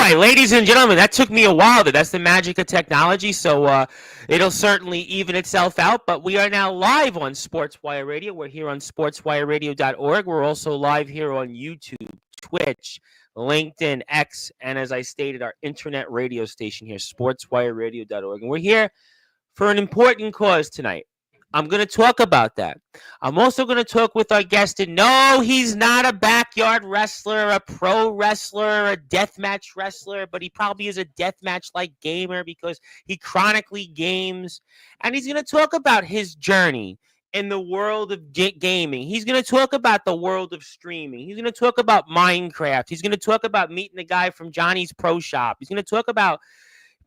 boy, ladies and gentlemen, that took me a while. That's the magic of technology. So it'll certainly even itself out. But we are now live on Sportswire Radio. We're here on sportswireradio.org. We're also live here on YouTube, Twitch, LinkedIn, X, and as I stated, our internet radio station here, sportswireradio.org. And we're here for an important cause tonight. I'm going to talk about that. I'm also going to talk with our guest. And no, he's not a backyard wrestler, a pro wrestler, a deathmatch wrestler, but he probably is a deathmatch-like gamer because he chronically games. And he's going to talk about his journey in the world of gaming. He's going to talk about the world of streaming. He's going to talk about Minecraft. He's going to talk about meeting the guy from Johnny's Pro Shop. He's going to talk about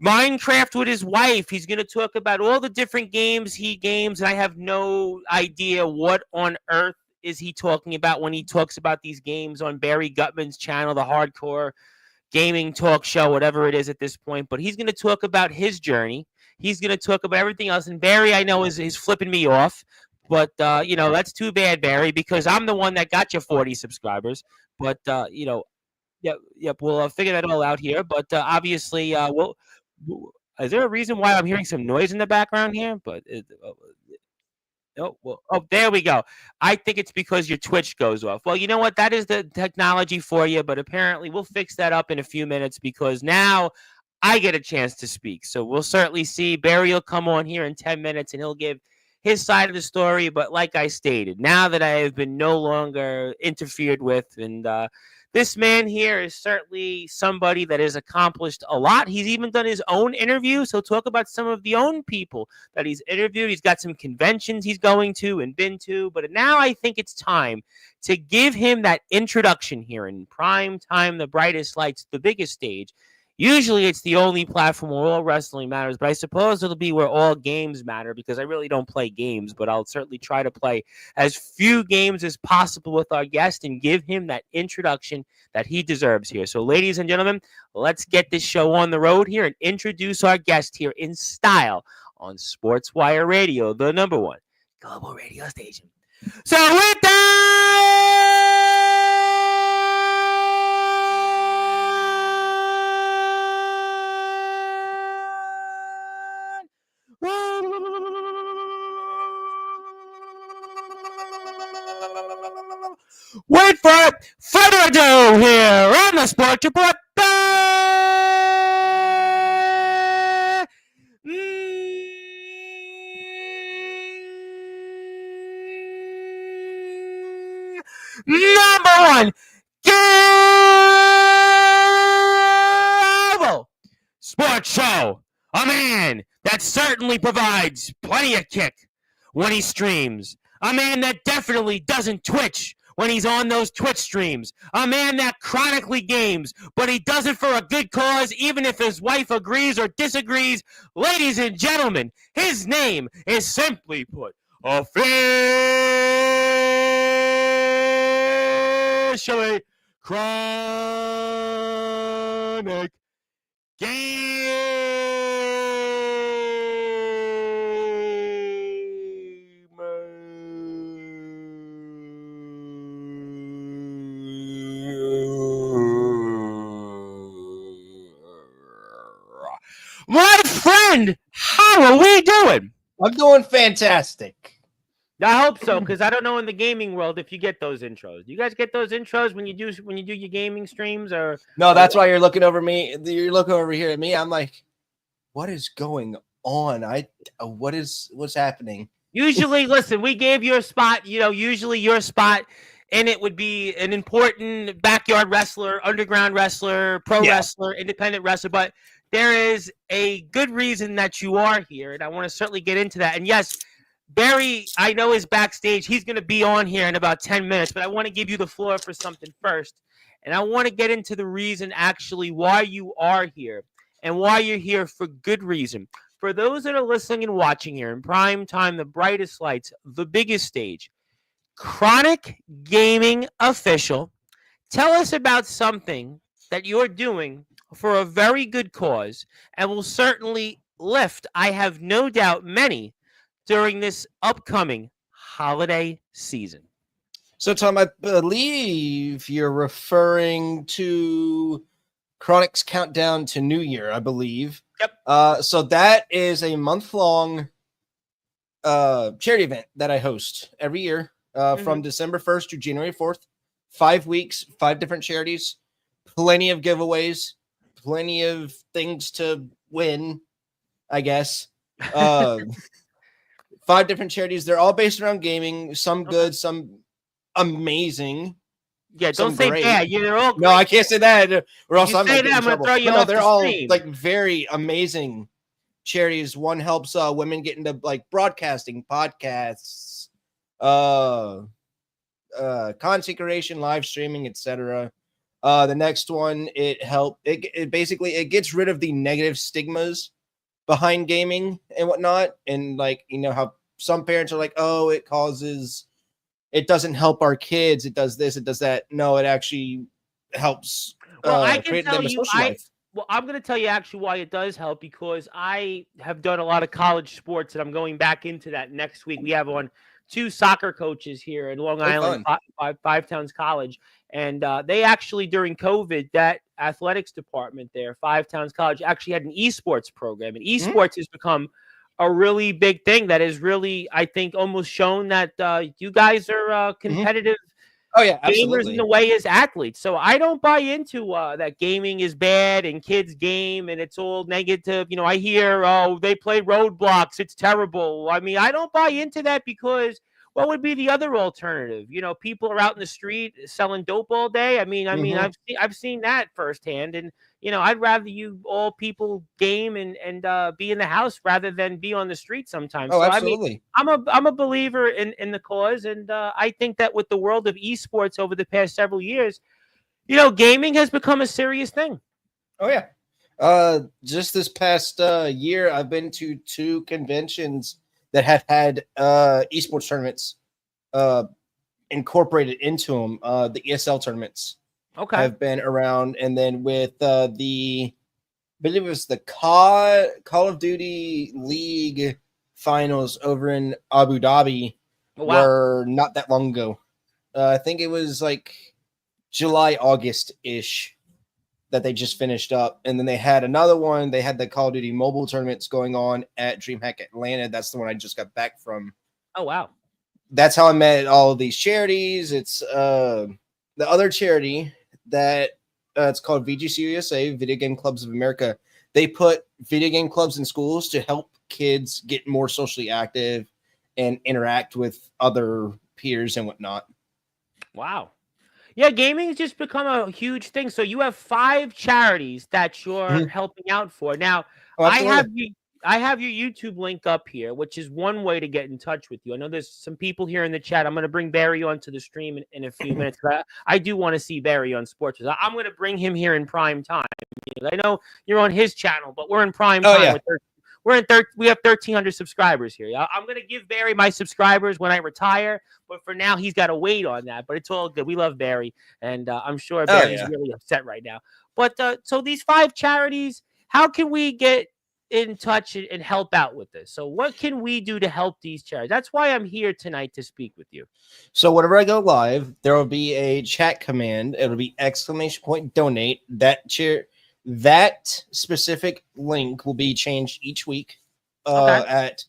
Minecraft with his wife. He's going to talk about all the different games he games, and I have no idea what on earth is he talking about when he talks about these games on Barry Gutman's channel, the Hardcore Gaming Talk Show, whatever it is at this point. But he's going to talk about his journey. He's going to talk about everything else. And Barry, I know, is flipping me off. But, that's too bad, Barry, because I'm the one that got you 40 subscribers. But, yep, we'll figure that all out here. But obviously, is there a reason why I'm hearing some noise in the background here? But there we go. I think it's because your Twitch goes off. Well, you know what? That is the technology for you. But apparently, we'll fix that up in a few minutes because now I get a chance to speak. So we'll certainly see. Barry will come on here in 10 minutes and he'll give his side of the story. But like I stated, now that I have been no longer interfered with, and this man here is certainly somebody that has accomplished a lot. He's even done his own interviews. He'll talk about some of the own people that he's interviewed. He's got some conventions he's going to and been to. But now I think it's time to give him that introduction here in prime time, the brightest lights, the biggest stage. Usually it's the only platform where all wrestling matters, but I suppose it'll be where all games matter because I really don't play games, but I'll certainly try to play as few games as possible with our guest and give him that introduction that he deserves here. So, ladies and gentlemen, let's get this show on the road here and introduce our guest here in style on Sportswire Radio, the number one global radio station. So with that, wait for it. Further ado here on the Sports Report. Number one global sports show. A man that certainly provides plenty of kick when he streams. A man that definitely doesn't twitch when he's on those Twitch streams. A man that chronically games, but he does it for a good cause, even if his wife agrees or disagrees. Ladies and gentlemen, his name is simply put, officially Chronic My friend, how are we doing? I'm doing fantastic. I hope so, because I don't know in the gaming world if you get those intros. Do you guys get those intros when you do your gaming streams, or no? That's why you're looking over me. You're looking over here at me. I'm like, what is going on? What's happening? Usually, listen, we gave you a spot. Usually your spot, and it would be an important backyard wrestler, underground wrestler, pro wrestler, independent wrestler. But there is a good reason that you are here, and I want to certainly get into that. And yes, Barry, I know, is backstage. He's going to be on here in about 10 minutes, but I want to give you the floor for something first. And I want to get into the reason actually why you are here and why you're here for good reason. For those that are listening and watching here in prime time, the brightest lights, the biggest stage, Chronic Gaming Official, tell us about something that you're doing for a very good cause and will certainly lift, I have no doubt, many during this upcoming holiday season. So, Tom, I believe you're referring to Chronic's Countdown to New Year, I believe. Yep. So that is a month-long charity event that I host every year from December 1st to January 4th. 5 weeks, 5 different charities, plenty of giveaways, plenty of things to win, I guess. 5 different charities. They're all based around gaming. Some good, some amazing. Yeah, don't some say great. bad. They're all great. No, I can't say that. Or else You I'm say gonna that, I'm gonna trouble. throw you But no, off they're the all stream. like very amazing charities. One helps women get into like broadcasting, podcasts, content creation, live streaming, etc. The next one, it basically it gets rid of the negative stigmas behind gaming and whatnot, and like how some parents are like, oh, it doesn't help our kids, it does this, it does that. No, it actually helps I can create tell them a you, social life. Well, I'm going to tell you actually why it does help, because I have done a lot of college sports, and I'm going back into that next week. We have on 2 soccer coaches here in Long Island, Five Towns College, and they actually, during COVID, that athletics department there, Five Towns College, actually had an esports program, and esports has become a really big thing that is really, I think, almost shown that you guys are competitive Oh yeah, gamers absolutely. in the way as athletes. So I don't buy into that gaming is bad and kids game and it's all negative. I hear, oh, they play Roadblocks, it's terrible. I mean, I don't buy into that, because what would be the other alternative? People are out in the street selling dope all day. I mean, I've seen that firsthand, and I'd rather you all people game and be in the house rather than be on the street sometimes. Oh, so absolutely. I mean, I'm a believer in the cause, and I think that with the world of esports over the past several years, gaming has become a serious thing. Oh yeah. Just this past year, I've been to 2 conventions that have had esports tournaments incorporated into them. The ESL tournaments have been around, and then with I believe it was the Call of Duty League finals over in Abu Dhabi were not that long ago. I think it was like July, August-ish that they just finished up. And then they had another one. They had the Call of Duty mobile tournaments going on at DreamHack Atlanta. That's the one I just got back from. Oh, wow. That's how I met all of these charities. It's the other charity that it's called VGC USA, Video Game Clubs of America. They put video game clubs in schools to help kids get more socially active and interact with other peers and whatnot. Wow. Yeah, gaming has just become a huge thing. So you have 5 charities that you're helping out for. Now, I have your YouTube link up here, which is one way to get in touch with you. I know there's some people here in the chat. I'm going to bring Barry onto the stream in a few minutes. I do want to see Barry on Sportzwire. I'm going to bring him here in prime time. I know you're on his channel, but we're in prime time. Yeah. We have 1,300 subscribers here. I'm going to give Barry my subscribers when I retire, but for now, he's got to wait on that. But it's all good. We love Barry, and I'm sure Barry's really upset right now. But so these 5 charities, how can we get in touch and help out with this? So what can we do to help these charities? That's why I'm here tonight to speak with you. So whenever I go live, there will be a chat command. It'll be !donate. That specific link will be changed each week at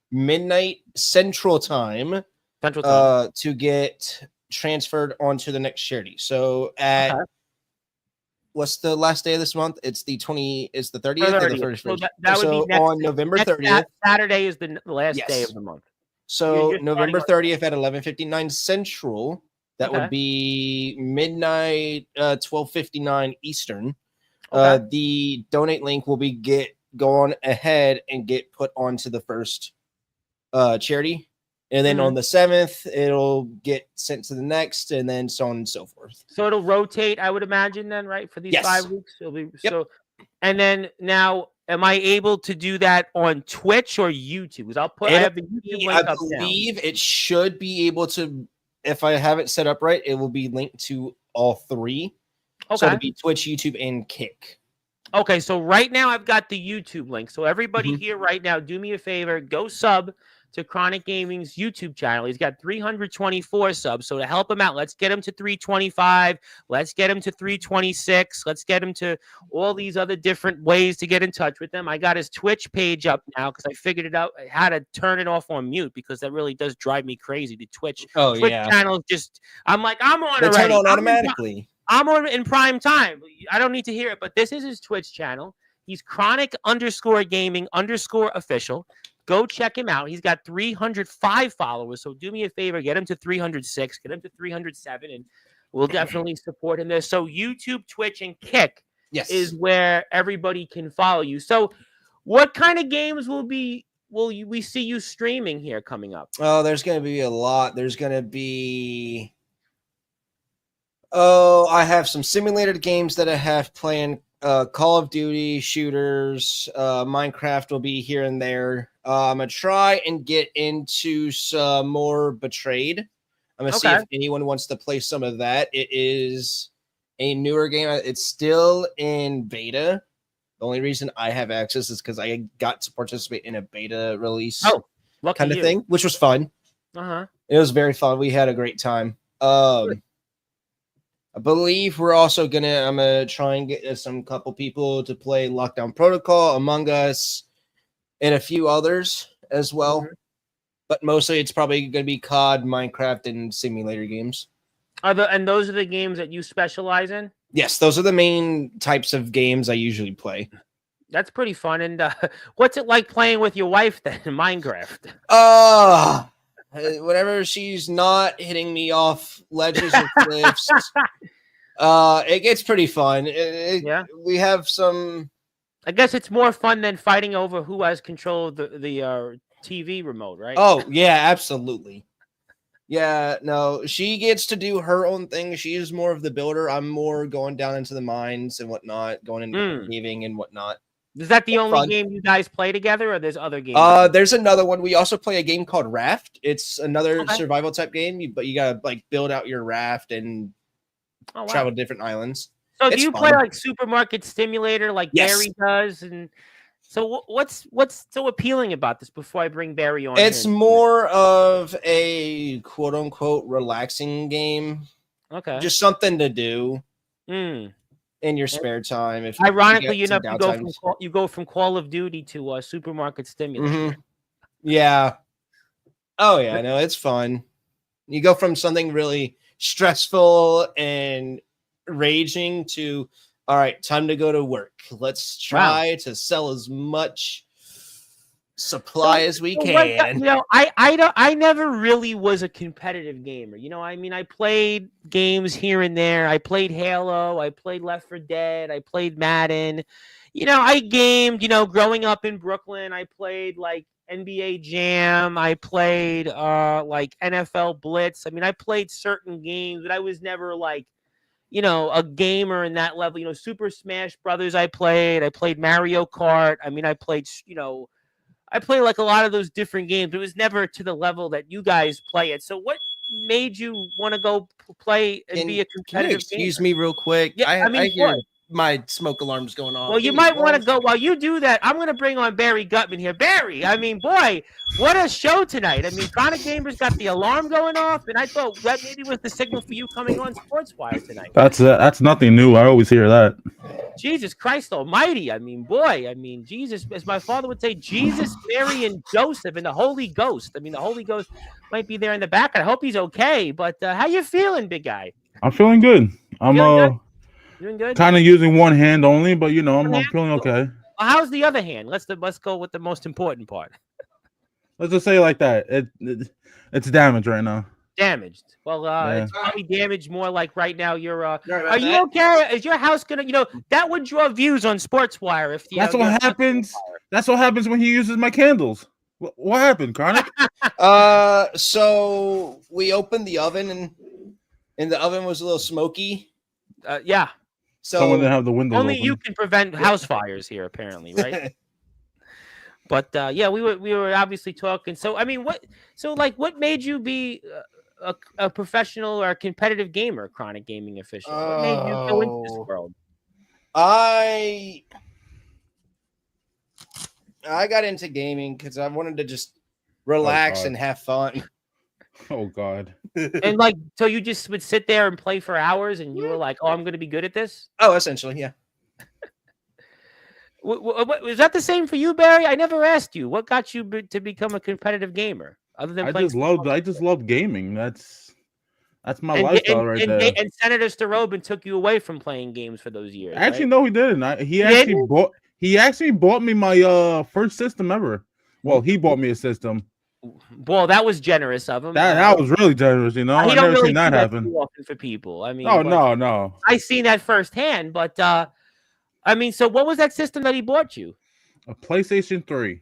midnight Central Time to get transferred onto the next charity. So at what's the last day of this month? It's the 30th or the 31st. So that would be next, on November 30th. Saturday is the last day of the month. So November 30th at 11:59 Central. That would be midnight 12:59 Eastern. The donate link will be go on ahead and get put onto the first charity, and then on the 7th it'll get sent to the next, and then so on and so forth. So it'll rotate, I would imagine, then, right, for these 5 weeks. It'll be so. And then now, am I able to do that on Twitch or YouTube? Because I have the YouTube link I believe it should be able to. If I have it set up right, it will be linked to all 3. So it'll be Twitch, YouTube, and Kick. Okay, so right now I've got the YouTube link. So everybody here right now, do me a favor, go sub to Chronic Gaming's YouTube channel. He's got 324 subs. So to help him out, let's get him to 325. Let's get him to 326. Let's get him to all these other different ways to get in touch with him. I got his Twitch page up now because I figured it out how to turn it off on mute, because that really does drive me crazy. The Twitch channel just, I'm like, I'm on already. Turn on automatically. I'm on in prime time. I don't need to hear it, but this is his Twitch channel. He's Chronic_Gaming_official. Go check him out. He's got 305 followers. So do me a favor, get him to 306, get him to 307, and we'll definitely support him there. So YouTube, Twitch, and Kick is where everybody can follow you. So what kind of games will we see you streaming here coming up? Oh, there's going to be a lot. There's going to be... Oh, I have some simulated games that I have planned. Call of Duty, shooters, Minecraft will be here and there. I'm going to try and get into some more Betrayed. I'm going to see if anyone wants to play some of that. It is a newer game. It's still in beta. The only reason I have access is because I got to participate in a beta release kind of thing, which was fun. It was very fun. We had a great time. I believe we're also I'm gonna try and get some couple people to play Lockdown Protocol, Among Us, and a few others as well. But mostly it's probably gonna be COD, Minecraft, and simulator games. And those are the games that you specialize in? Yes, those are the main types of games I usually play. That's pretty fun. And what's it like playing with your wife then in Minecraft? Whenever she's not hitting me off ledges or cliffs, it gets pretty fun. We have some. I guess it's more fun than fighting over who has control of the TV remote, right? Oh yeah, absolutely. Yeah, no, she gets to do her own thing. She's more of the builder. I'm more going down into the mines and whatnot, going into caving and whatnot. Is that the only game you guys play together, or there's other games? There's another one. We also play a game called Raft. It's another survival type game, but you gotta like build out your raft and travel to different islands. So do you play like Supermarket Simulator like Barry does? And so what's so appealing about this before I bring Barry on? It's more of a quote unquote relaxing game. Okay. Just something to do. In your spare time. If ironically enough, you go from Call of Duty to Supermarket Simulator. Yeah. Oh yeah, no, it's fun. You go from something really stressful and raging to, all right, time to go to work. Let's try to sell as much supply as we can. I never really was a competitive gamer. I mean, I played games here and there. I played Halo. I played Left 4 Dead. I played Madden. I gamed. Growing up in Brooklyn, I played like NBA Jam. I played like NFL Blitz. I mean, I played certain games, but I was never like a gamer in that level. Super Smash Brothers. I played Mario Kart. I mean, I played I play like a lot of those different games. It was never to the level that you guys play it. So what made you want to go play and be a competitive excuse me real quick? Yeah, I hear my smoke alarm's going off. Well, you might want to go. While you do that, I'm going to bring on Barry Gutman here. Barry, I mean, boy, what a show tonight. I mean, Chronic Gamers got the alarm going off, and I thought that maybe was the signal for you coming on Sportswire tonight. That's nothing new. I always hear that. Jesus Christ almighty. I mean, boy, Jesus, as my father would say, Jesus, Mary, and Joseph, and the Holy Ghost. I mean, the Holy Ghost might be there in the back. I hope he's okay. But how you feeling, big guy? I'm feeling good. Doing good? Kind of using one hand only, but I'm feeling okay. Well, how's the other hand? Let's go with the most important part. Let's just say it like that. It's damaged right now. Damaged. Well, it's probably damaged more like right now. Are you okay? Is your house gonna? That would draw views on Sportswire if that's what happens. That's what happens when he uses my candles. What happened, Chronic? So we opened the oven and the oven was a little smoky. Yeah. So someone didn't have the windows only open. you can prevent house fires here, apparently, right? But we were obviously talking. So I mean, what made you be a professional or a competitive gamer, Chronic Gaming official? What made you go into this world? I got into gaming because I wanted to just relax and have fun. Oh God! And like, so you just would sit there and play for hours, and you were like, "Oh, I'm going to be good at this." Oh, essentially, yeah. Was that the same for you, Barry? I never asked you. What got you to become a competitive gamer, other than playing? I just loved gaming. That's my lifestyle right there. And Senator Starobin took you away from playing games for those years. Actually, right? no, he didn't. He actually bought me my first system ever. Well, he bought me a system. Well, that was generous of him. That was really generous, you know. I never really seen that happen. For people. I mean, no. I seen that firsthand, but I mean, so what was that system that he bought you? A PlayStation 3.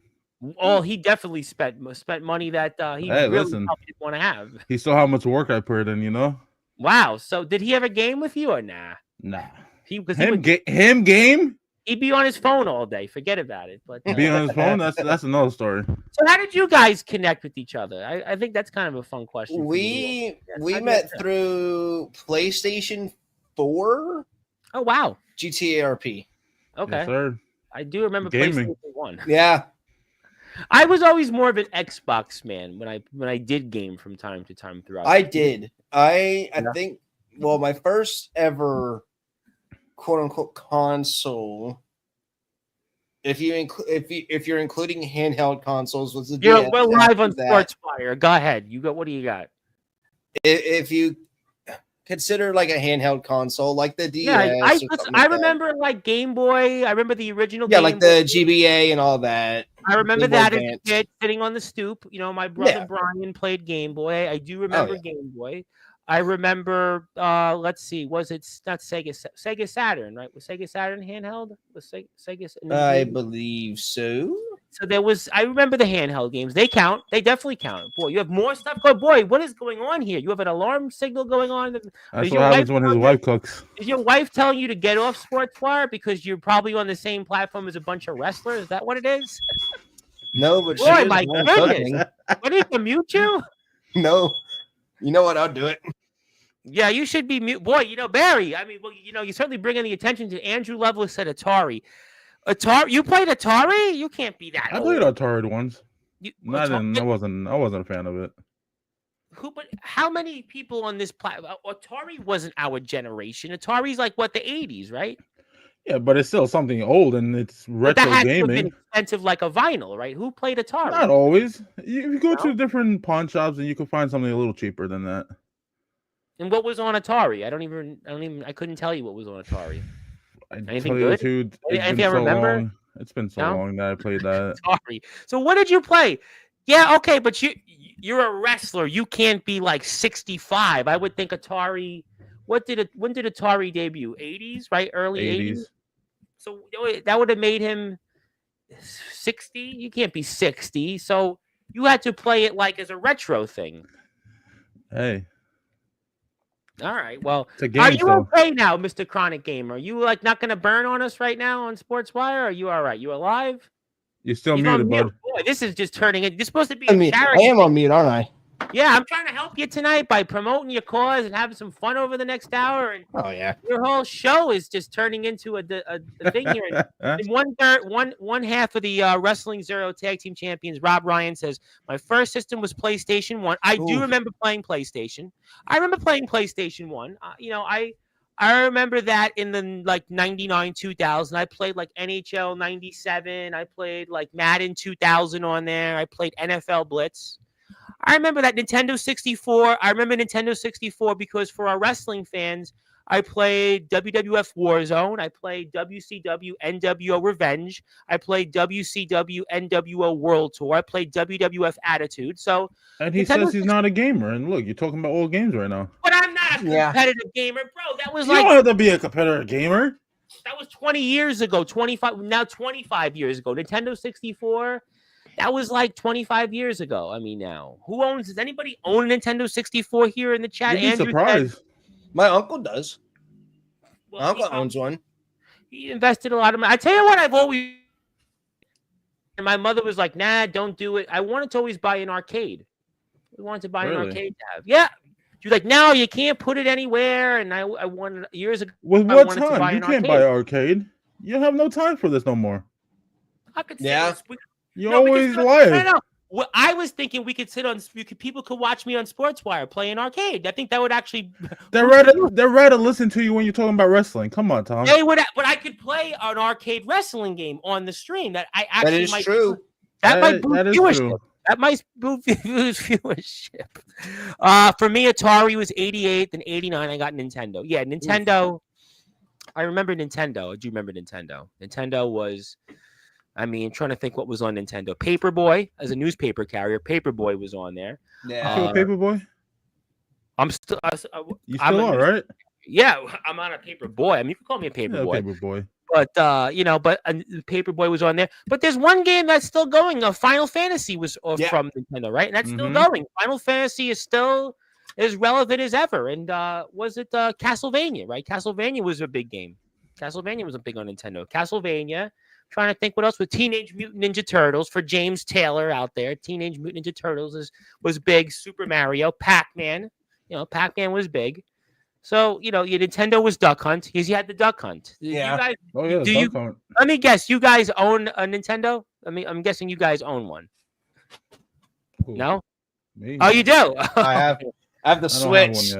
Oh, he definitely spent money that he really didn't want to have. He saw how much work I put in, you know. Wow. So did he have a game with you or nah? Nah. Him game? He'd be on his phone all day. Forget about it. But be on his phone? That's another story. So how did you guys connect with each other? I think that's kind of a fun question. We met through PlayStation 4. Oh wow. GTA RP. Okay. Yes, sir. I do remember Gaming. PlayStation 1. Yeah. I was always more of an Xbox man when I did game from time to time throughout. I did. I think my first ever quote unquote console, if you're including handheld consoles, was the DS. We're live on Sportzwire. Go ahead. What do you got? If you consider like a handheld console, like the DS. Yeah, I remember like Game Boy. I remember the original. Yeah, Game like the GBA and all that. I remember that as a kid sitting on the stoop. You know, my brother Brian played Game Boy. I do remember Game Boy. I remember, let's see, was it not Sega Saturn, right? Was Sega Saturn handheld? Was Sega? I believe so. So I remember the handheld games. They count. They definitely count. Boy, you have more stuff going. Boy, what is going on here? You have an alarm signal going on. That's what happens when his wife cooks. Is your wife telling you to get off Sportswire because you're probably on the same platform as a bunch of wrestlers? Is that what it is? No, but boy, my goodness. What, did he mute you? No. You know what? I'll do it. Yeah, you should be mute. Boy, Barry, I mean, you're certainly bringing the attention to Andrew Lovelace said Atari. You played Atari? You can't be that old. I played Atari once. I wasn't a fan of it. But how many people on this platform? Atari wasn't our generation. Atari's like what, the 80s, right? Yeah, but it's still something old and it's retro that gaming. To have been expensive like a vinyl, right? Who played Atari? Not always. You go to different pawn shops and you can find something a little cheaper than that. And what was on Atari? I couldn't tell you what was on Atari. Anything good? Anything I remember? It's been so long that I played that. Atari. So what did you play? Yeah, okay, but you're a wrestler. You can't be like 65. I would think Atari. When did Atari debut? 80s, right? Early 80s. So that would have made him 60. You can't be 60. So you had to play it like as a retro thing. Hey. All right. Well, are you okay now, Mr. Chronic Gamer? Are you like not going to burn on us right now on Sportswire? Are you all right? You alive? You're still muted, bud. Boy, this is just turning it. You're supposed to be charity. I am on mute, aren't I? Yeah, I'm trying to help you tonight by promoting your cause and having some fun over the next hour. And your whole show is just turning into a thing here. And one half of the Wrestling Zero Tag Team Champions, Rob Ryan, says, my first system was PlayStation 1. I do remember playing PlayStation. I remember playing PlayStation 1. I remember that in the like 99, 2000. I played like NHL 97. I played like Madden 2000 on there. I played NFL Blitz. I remember that Nintendo 64. I remember Nintendo 64 because for our wrestling fans, I played WWF Warzone. I played WCW NWO Revenge. I played WCW NWO World Tour. I played WWF Attitude. So, and he says he's not a gamer. And look, you're talking about old games right now. But I'm not a competitive gamer, bro. That was you don't have to be a competitive gamer. That was 20 years ago. 25 years ago. Nintendo 64. That was like 25 years ago. I mean, now does anybody own a Nintendo 64 here in the chat? You'd be surprised. My uncle does. My uncle owns one. He invested a lot of money. I tell you what, I've always. And my mother was like, "Nah, don't do it." I wanted to always buy an arcade. We wanted to buy an arcade to have. Yeah. She was like, "No, you can't put it anywhere." And I wanted years ago. With what time? You can't buy an arcade. You have no time for this no more. I could say this. You always lying. No. Well, I was thinking we could people could watch me on Sportswire play an arcade. I think that would actually. They're ready to listen to you when you're talking about wrestling. Come on, Tom. They would, but I could play an arcade wrestling game on the stream. That I actually that is might. true. That might boost viewership. True. That might boost viewership. For me, Atari was 88, then 89. I got Nintendo. Yeah, Nintendo. Oof. I remember Nintendo. Do you remember Nintendo? Nintendo was. I mean, trying to think what was on Nintendo. Paperboy, as a newspaper carrier, Paperboy was on there. Yeah. You still Paperboy? I'm still. You still are, right? Yeah, I'm on a Paperboy. I mean, you can call me a Paperboy. Yeah, Paperboy. But Paperboy was on there. But there's one game that's still going. Final Fantasy was from Nintendo, right? And that's still going. Final Fantasy is still as relevant as ever. And was it Castlevania, right? Castlevania was a big game. Castlevania was a big on Nintendo. Castlevania. Trying to think what else with Teenage Mutant Ninja Turtles for James Taylor out there. Teenage Mutant Ninja Turtles was big. Super Mario, Pac-Man. Pac-Man was big. So, your Nintendo was Duck Hunt. You had the Duck Hunt. Yeah. Duck Hunt. Let me guess. You guys own a Nintendo? I mean, I'm guessing you guys own one. Ooh, no? Me? Oh, you do? I have the Switch.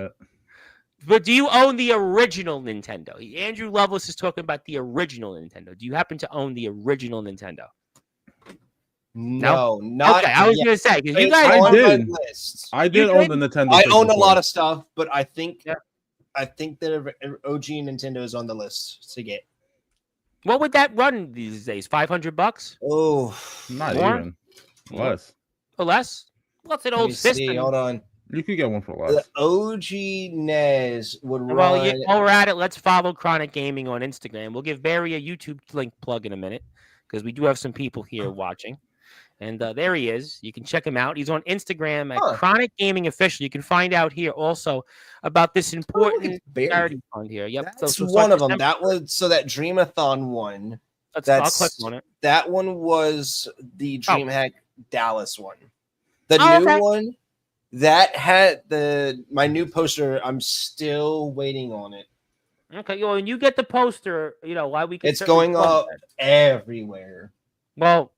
But do you own the original Nintendo? Andrew Lovelace is talking about the original Nintendo. Do you happen to own the original Nintendo? No, not okay. I was going to say because you guys. I did own the Nintendo. I own a lot of stuff, but I think that OG Nintendo is on the list to get. What would that run these days? $500? Oh, not even less. Or less? What's an old system? See, hold on. You could get one for less. The OG NES would run. Well, while we're at it, let's follow Chronic Gaming on Instagram. We'll give Barry a YouTube link plug in a minute because we do have some people here watching. And there he is. You can check him out. He's on Instagram at Chronic Gaming Official. You can find out here also about this important charity fund here. Yep, that's one of them. That Dreamathon one. I'll click on it. That one was the DreamHack Dallas one. The new one. That had my new poster. I'm still waiting on it. Okay, when you get the poster, why we can. It's going up everywhere. Well,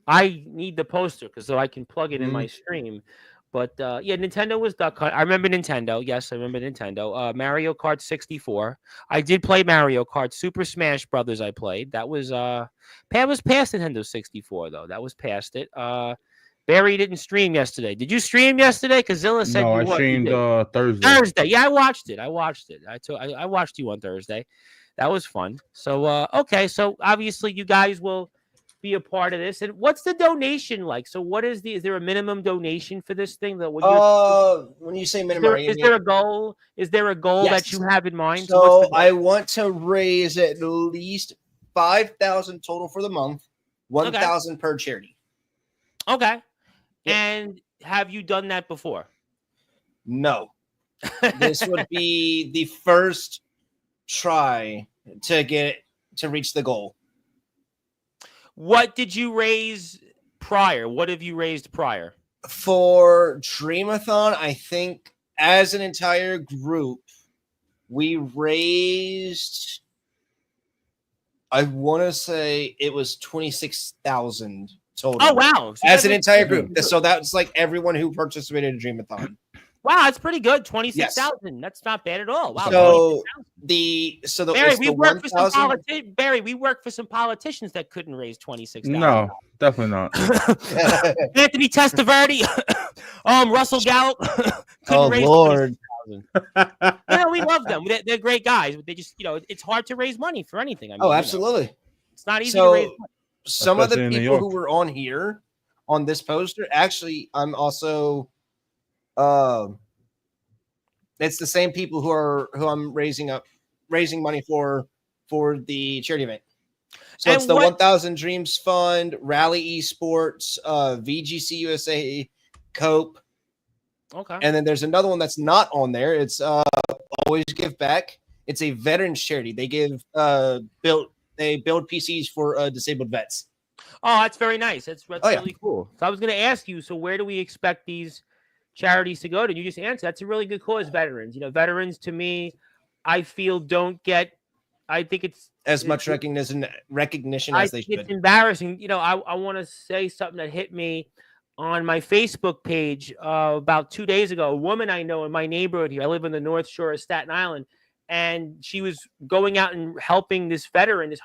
I need the poster so I can plug it in my stream. But Nintendo was Duck Hunt. I remember Nintendo. Yes, I remember Nintendo. Mario Kart 64. I did play Mario Kart. Super Smash Brothers. I played. That was past Nintendo 64 though. That was past it. Barry didn't stream yesterday. Did you stream yesterday? Because Zilla said no, I streamed Thursday. Thursday. Yeah, I watched it. I watched you on Thursday. That was fun. So okay. So obviously you guys will be a part of this. And what's the donation like? So what is is there a minimum donation for this thing? When you say minimum, is there a goal? Is there a goal that you have in mind? So I want to raise at least 5,000 total for the month, 1,000 per charity. Okay. And have you done that before? No. This would be the first try to reach the goal. What did you raise prior? What have you raised prior? For Dreamathon, I think as an entire group, we raised, I want to say it was 26,000 total. Oh, wow. So as an entire group. So that's like everyone who participated in Dreamathon. Wow, that's pretty good. 26,000. Yes. That's not bad at all. Wow. So Barry, we worked for some politicians that couldn't raise 26,000. No, definitely not. Anthony Testaverde, Russell Gallup. Oh Lord. We love them. They're great guys, but they just, it's hard to raise money for anything. I mean, absolutely. It's not easy to raise money. Some especially of the people who were on here on this poster, actually, I'm also it's the same people who I'm raising money for the charity event. So and it's the 1,000 Dreams Fund, Rally Esports, VGC USA, Cope. Okay. And then there's another one that's not on there. It's Always Give Back. It's a veterans charity. They give they build PCs for disabled vets. Oh, that's very nice. That's really cool. So I was going to ask you, so where do we expect these charities to go to? You just answered. That's a really good cause, veterans. Veterans to me, I feel don't get, I think it's as much recognition as they should. It's embarrassing. I want to say something that hit me. on my Facebook page about 2 days ago. A woman I know in my neighborhood here. I live in the North Shore of Staten Island, and she was going out and helping this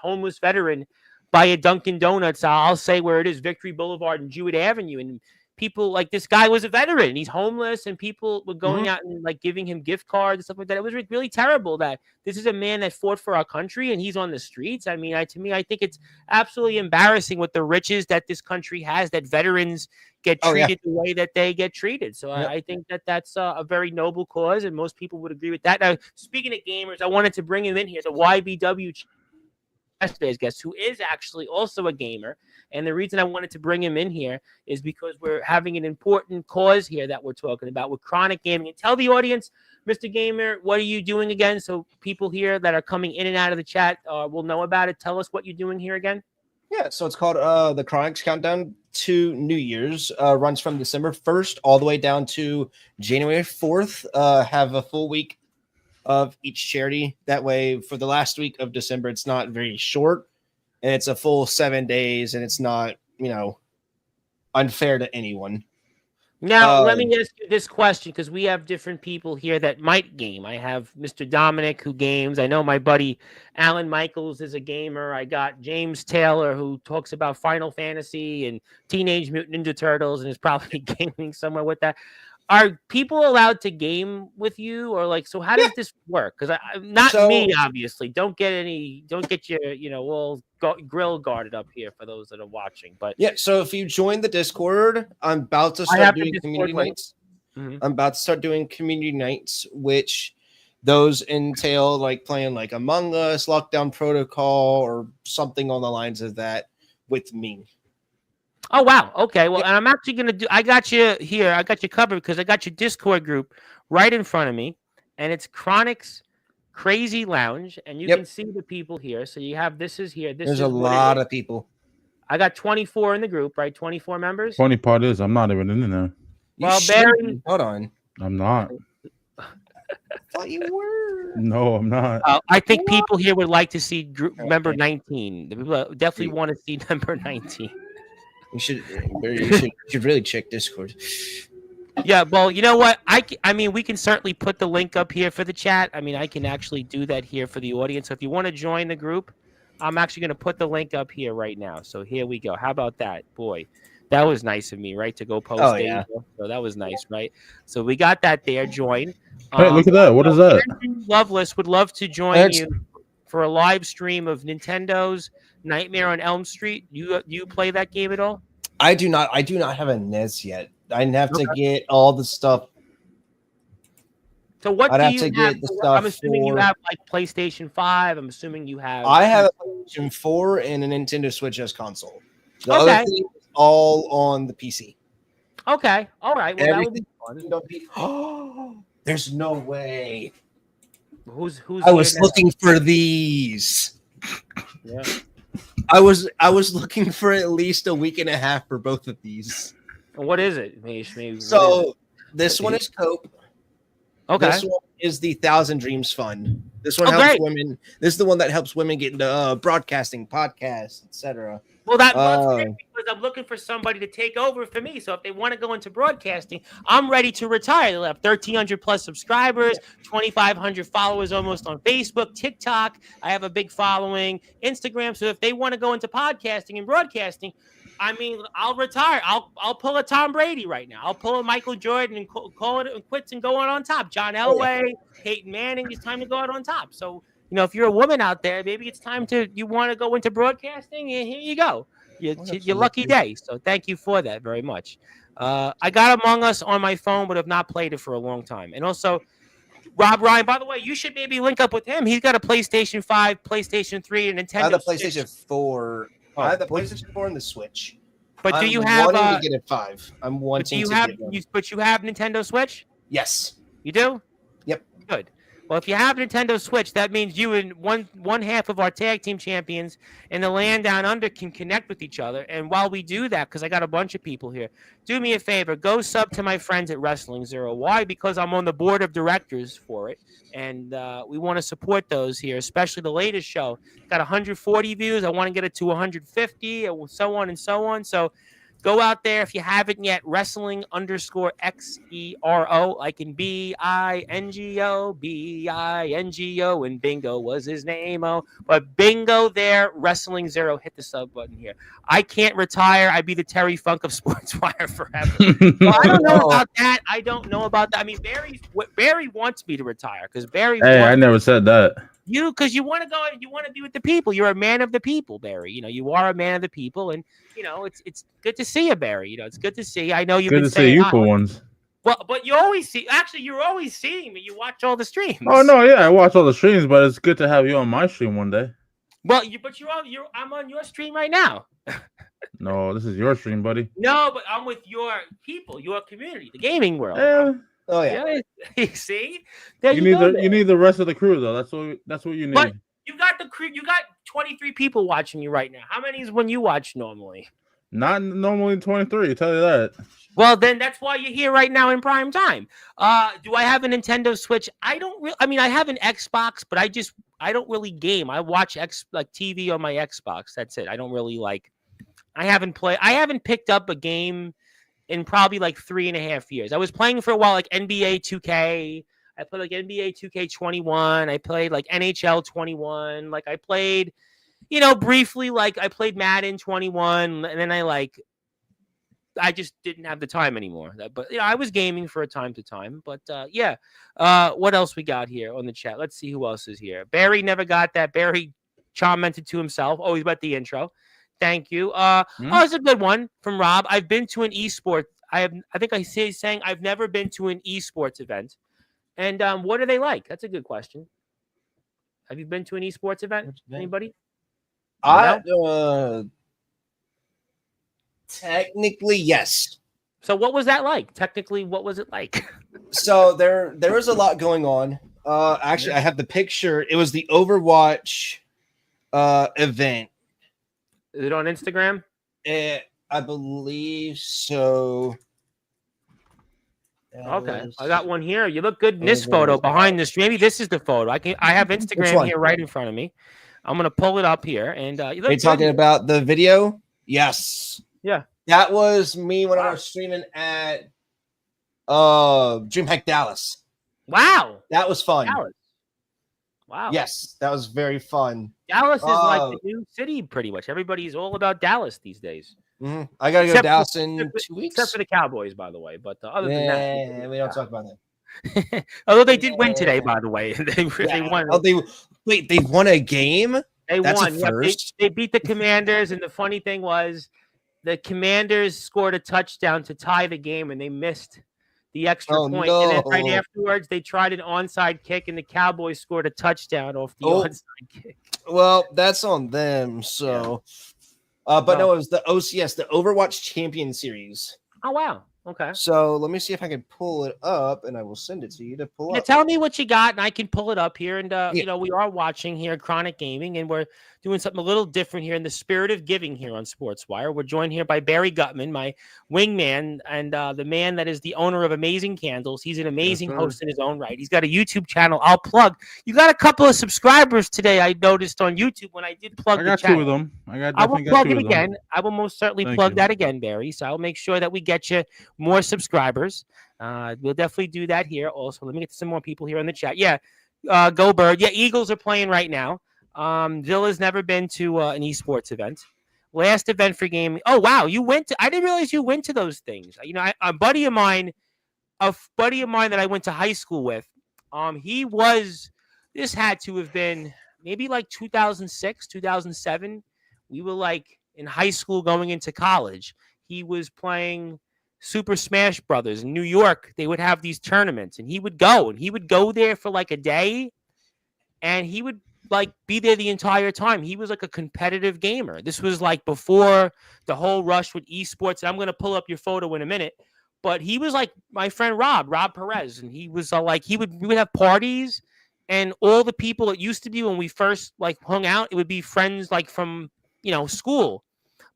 homeless veteran, buy a Dunkin' Donuts. I'll say where it is, Victory Boulevard and Jewett Avenue, and people like this guy was a veteran. He's homeless, and people were going out and like giving him gift cards and stuff like that. It was really terrible that this is a man that fought for our country and he's on the streets. I mean, to me, I think it's absolutely embarrassing with the riches that this country has, that veterans get treated the way that they get treated. So I think that that's a very noble cause, and most people would agree with that. Now, speaking of gamers, I wanted to bring him in here, the YBW yesterday's guest, who is actually also a gamer. And the reason I wanted to bring him in here is because we're having an important cause here that we're talking about with chronic gaming. And tell the audience, Mr. Gamer, what are you doing again? So people here that are coming in and out of the chat will know about it. Tell us what you're doing here again. Yeah, so it's called the Chronics Countdown to New Year's. Runs from December 1st all the way down to January 4th. Have a full week of each charity. That way, for the last week of December, it's not very short, and it's a full 7 days, and it's not, unfair to anyone. Now, let me ask you this question, because we have different people here that might game. I have Mr. Dominic, who games. I know my buddy Alan Michaels is a gamer. I got James Taylor, who talks about Final Fantasy and Teenage Mutant Ninja Turtles and is probably gaming somewhere with that. Are people allowed to game with you, or like, so how does this work? Because me, obviously. Don't get your, all grill guarded up here for those that are watching. But yeah, so if you join the Discord, I'm about to start doing community nights. Mm-hmm. I'm about to start doing community nights, which those entail like playing like Among Us, Lockdown Protocol, or something on the lines of that with me. Oh, wow. Okay. Well, and I'm actually going to I got you here. I got you covered because I got your Discord group right in front of me, and it's Chronics Crazy Lounge, and you can see the people here. So you have, there's a lot of people. I got 24 in the group, right? 24 members. Funny part is I'm not even in there. Well, Barry, hold on. I'm not. I thought you were. No, I'm not. I think people here would like to see member 19. The people definitely want to see number 19. You should really check Discord. Yeah, well, you know what? I mean, we can certainly put the link up here for the chat. I mean, I can actually do that here for the audience. So if you want to join the group, I'm actually going to put the link up here right now. So here we go. How about that? Boy, that was nice of me, right? To go post. Yeah. So that was nice, right? So we got that there. Join. Hey, look at that. What is that? Loveless would love to join you for a live stream of Nintendo's Nightmare on Elm Street. You play that game at all? I do not have a NES yet. I'd have to get all the stuff. So what do you have? I'm assuming you have like PlayStation 5. I'm assuming you have. I have a PlayStation 4 and a Nintendo Switch as console. The other thing is all on the PC. Okay. All right. Well, that would be fun. Oh, there's no way. Who's I was looking for these. Yeah. I was looking for at least a week and a half for both of these. What is it? Maybe so this one is Cope. Okay. This one is the Thousand Dreams Fund. This one helps women. This is the one that helps women get into broadcasting, podcasts, etc. Well, that's great because I'm looking for somebody to take over for me. So if they want to go into broadcasting, I'm ready to retire. They'll have 1,300 plus subscribers, 2,500 followers almost on Facebook, TikTok. I have a big following, Instagram. So if they want to go into podcasting and broadcasting, I mean, I'll retire. I'll pull a Tom Brady right now. I'll pull a Michael Jordan and call it quits and go on top. John Elway, Peyton Manning. It's time to go out on top. So, if you're a woman out there, maybe it's time you want to go into broadcasting, and here you go. Your lucky day. So thank you for that very much. I got Among Us on my phone, but have not played it for a long time. And also, Rob Ryan, by the way, you should maybe link up with him. He's got a PlayStation 5, PlayStation 3, and Nintendo. I have the PlayStation 4. I have the PlayStation 4 and the Switch. But do you have? To get a 5. I'm wanting to get one. But you have Nintendo Switch? Yes. You do? Yep. Good. Well, if you have Nintendo Switch, that means you and one half of our tag team champions in the land down under can connect with each other. And while we do that, because I got a bunch of people here, do me a favor, go sub to my friends at Wrestling Zero. Why? Because I'm on the board of directors for it, and we want to support those here, especially the latest show. Got 140 views. I want to get it to 150, and so on and so on. So Go out there if you haven't yet. Wrestling_XERO, like in BINGO, and Bingo was his name. Oh, but Bingo there, Wrestling Zero. Hit the sub button here. I can't retire. I'd be the Terry Funk of Sportswire forever. So I don't know about that. I don't know about that. I mean, Barry wants me to retire because Barry. Hey, I never said that. Because you want to go, you want to be with the people. You're a man of the people, Barry. You are a man of the people, and it's good to see you, Barry. It's good to see you. I know you've good been to saying see you for once. Well, but you always see. Actually, you're always seeing me. You watch all the streams. Oh no, yeah, I watch all the streams, but it's good to have you on my stream one day. Well, I'm on your stream right now. No, this is your stream, buddy. No, but I'm with your people, your community, the gaming world. Yeah. Oh yeah. See, there you need the rest of the crew though. That's what you need. But you got the crew. You got 23 people watching you right now. How many is when you watch normally? Not normally 23. Tell you that. Well, then that's why you're here right now in prime time. Do I have a Nintendo Switch? I don't really. I mean, I have an Xbox, but I don't really game. I watch TV on my Xbox. That's it. I don't really like. I haven't picked up a game in probably like 3.5 years. I was playing for a while, like NBA 2K. I played like NBA 2K21. I played like NHL 21. Like I played, briefly. Like I played Madden 21, and then I just didn't have the time anymore. But I was gaming for a time to time. But yeah. What else we got here on the chat? Let's see who else is here. Barry never got that. Barry commented to himself. Oh, he's about the intro. Thank you. Oh, it's a good one from Rob. I've been to an esports. I think I say saying I've never been to an esports event. And what are they like? That's a good question. Have you been to an esports event? Anybody? Technically, yes. So what was that like? Technically, what was it like? So there was a lot going on. Actually, I have the picture. It was the Overwatch event. Is it on Instagram? I believe so. Okay, I got one here. You look good in this photo behind this. Maybe this is the photo. I have Instagram here right in front of me. I'm gonna pull it up here, and you look. Are you talking about the video? Yes. Yeah. That was me when I was streaming at DreamHack Dallas. Wow. That was fun. Dallas. Wow. Yes, that was very fun. Dallas is like the new city, pretty much. Everybody's all about Dallas these days. Mm-hmm. I got to go to Dallas in 2 weeks. Except for the Cowboys, by the way. But other than that, we don't talk about that. Although they did win today, by the way. They won. Oh, they won a game? That's won. First? They beat the Commanders, and the funny thing was the Commanders scored a touchdown to tie the game, and they missed the extra point. No. And then right afterwards, they tried an onside kick, and the Cowboys scored a touchdown off the onside kick. Well, that's on them. So, but no, it was the OCS, the Overwatch Champion Series. Oh, wow. Okay. So let me see if I can pull it up, and I will send it to you to pull up. Tell me what you got, and I can pull it up here. And we are watching here Chronic Gaming, and we're doing something a little different here in the spirit of giving here on Sportswire. We're joined here by Barry Gutman, my wingman, and the man that is the owner of Amazing Candles. He's an amazing host in his own right. He's got a YouTube channel. I'll plug. You got a couple of subscribers today. I noticed on YouTube when I did plug. I got two of them. I will plug it again. I will most certainly plug that again, Barry. So I'll make sure that we get you more subscribers. We'll definitely do that here. Also, let me get some more people here in the chat. Yeah, go Bird. Yeah, Eagles are playing right now. Villa's never been to an esports event. Last event for gaming. Oh wow, you went to. I didn't realize you went to those things. A buddy of mine that I went to high school with. He was. This had to have been maybe like 2006, 2007. We were like in high school going into college. He was playing Super Smash Brothers in New York. They would have these tournaments, and he would go there for like a day, and he would like be there the entire time. He was like a competitive gamer. This was like before the whole rush with esports. And I'm going to pull up your photo in a minute, but he was like my friend Rob Perez, and he was we would have parties, and all the people it used to be when we first like hung out, it would be friends like from school.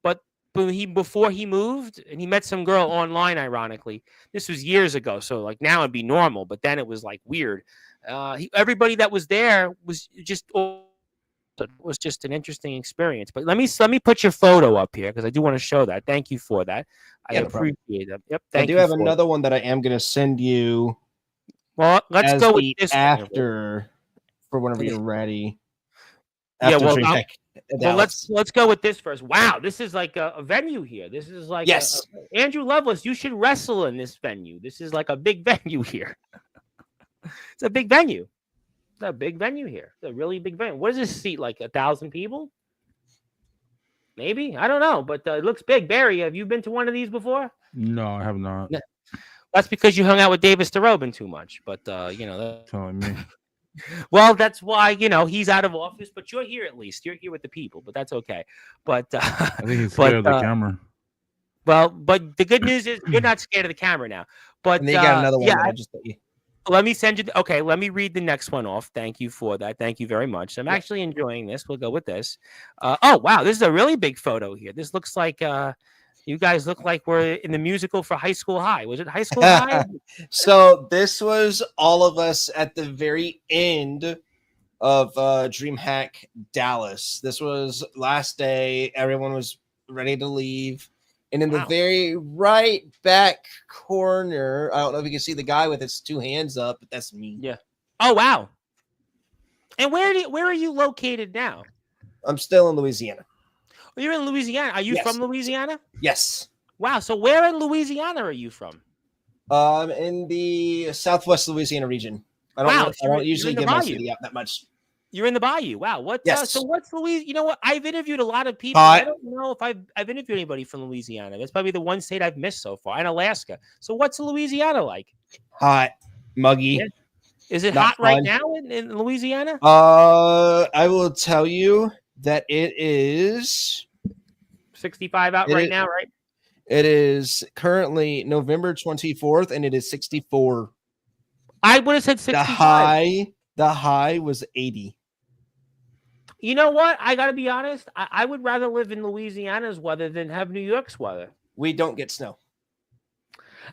But before he moved, and he met some girl online, ironically. This was years ago, so like now it'd be normal, but then it was like weird. Everybody that was there was just So it was just an interesting experience. But let me put your photo up here because I do want to show that. Thank you for that. I appreciate it. Yep. I do have another one that I am going to send you. Well, let's go with this after for whenever you're ready. After let's go with this first. Wow, this is like a venue here. This is like Andrew Lovelace. You should wrestle in this venue. This is like a big venue here. It's a big venue. It's a big venue here. It's a really big venue. What is this seat? Like 1,000 people? Maybe, I don't know, but it looks big. Barry, have you been to one of these before? No, I have not. That's because you hung out with Davis DeRobin too much. But that's telling me. Well, that's why he's out of office. But you're here at least. You're here with the people. But that's okay. But I think he's scared of the camera. Well, but the good news is you're not scared of the camera now. But and they got another one. Yeah, let me send you. Okay, let me read the next one off. Thank you for that. Thank you very much. I'm actually enjoying this. We'll go with this. Oh wow, this is a really big photo here. This looks like you guys look like we're in the musical for High School High. Was it High School High? So this was all of us at the very end of DreamHack Dallas. This was last day. Everyone was ready to leave. And in the very right back corner, I don't know if you can see the guy with his two hands up, but that's me. Yeah. Oh, wow. And where are you located now? I'm still in Louisiana. Oh, you're in Louisiana. Are you from Louisiana? Yes. Wow. So where in Louisiana are you from? In the Southwest Louisiana region. I don't usually give my city out that much. You're in the Bayou. Wow. So what's Louisiana? You know what? I've interviewed a lot of people. Hot. I don't know if I've interviewed anybody from Louisiana. That's probably the one state I've missed so far, and Alaska. So what's Louisiana like? Hot, muggy. Yeah. Is it hot right now in Louisiana? I will tell you that it is 65 out right now, right? It is currently November 24th, and it is 64. I would have said 65. The high was 80. You know what? I got to be honest. I would rather live in Louisiana's weather than have New York's weather. We don't get snow.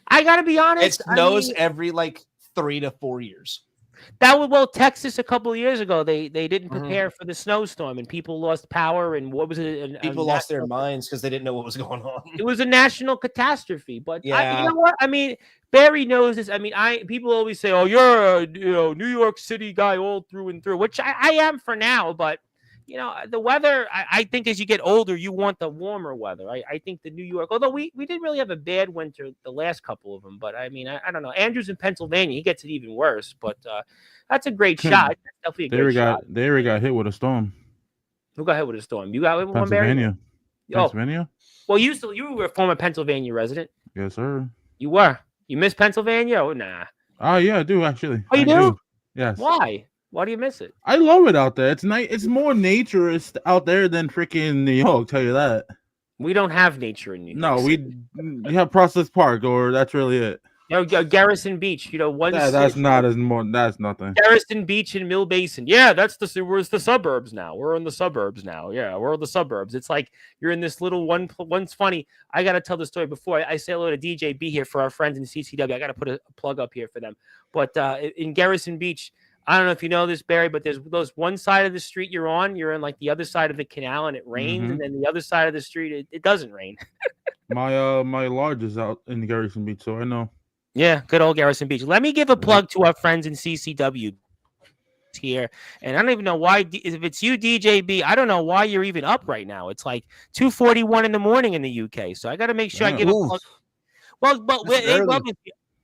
I got to be honest. It snows every 3 to 4 years. Texas a couple of years ago, they didn't prepare for the snowstorm and people lost power and what was it? People lost their minds because they didn't know what was going on. It was a national catastrophe. But you know what? I mean, Barry knows this. I mean, people always say, "Oh, you're a New York City guy all through and through," which I am for now. But the weather, I think as you get older, you want the warmer weather. I think the New York, although we didn't really have a bad winter the last couple of them, but I mean, I don't know. Andrew's in Pennsylvania. He gets it even worse, but that's a great shot. That's definitely a great shot. They already got hit with a storm. Who got hit with a storm? You got hit with one, Barry? Pennsylvania. Well, you were a former Pennsylvania resident. Yes, sir. You were. You miss Pennsylvania? Oh, nah. Oh, yeah, I do, actually. Oh, you do? Yes. Why? Why do you miss it? I love it out there. It's nice. It's more naturist out there than freaking New York. Tell you that. We don't have nature in New York. No, we have Process Park, or that's really it. Garrison Beach. That's nothing. Garrison Beach and Mill Basin. Yeah, where's the suburbs now? We're in the suburbs now. Yeah, we're in the suburbs. It's like you're in this little one's funny. I got to tell the story before I say hello to DJ B here for our friends in CCW. I got to put a plug up here for them. But in Garrison Beach, I don't know if you know this, Barry, but there's those one side of the street you're on the other side of the canal and it rains, and then the other side of the street it doesn't rain. My lodge is out in Garrison Beach, so I know. Yeah, good old Garrison Beach. Let me give a plug to our friends in CCW here, and I don't even know why. If it's you, DJB, I don't know why you're even up right now. It's like 2:41 in the morning in the UK, so I got to make sure I give a plug. Well, but they love it,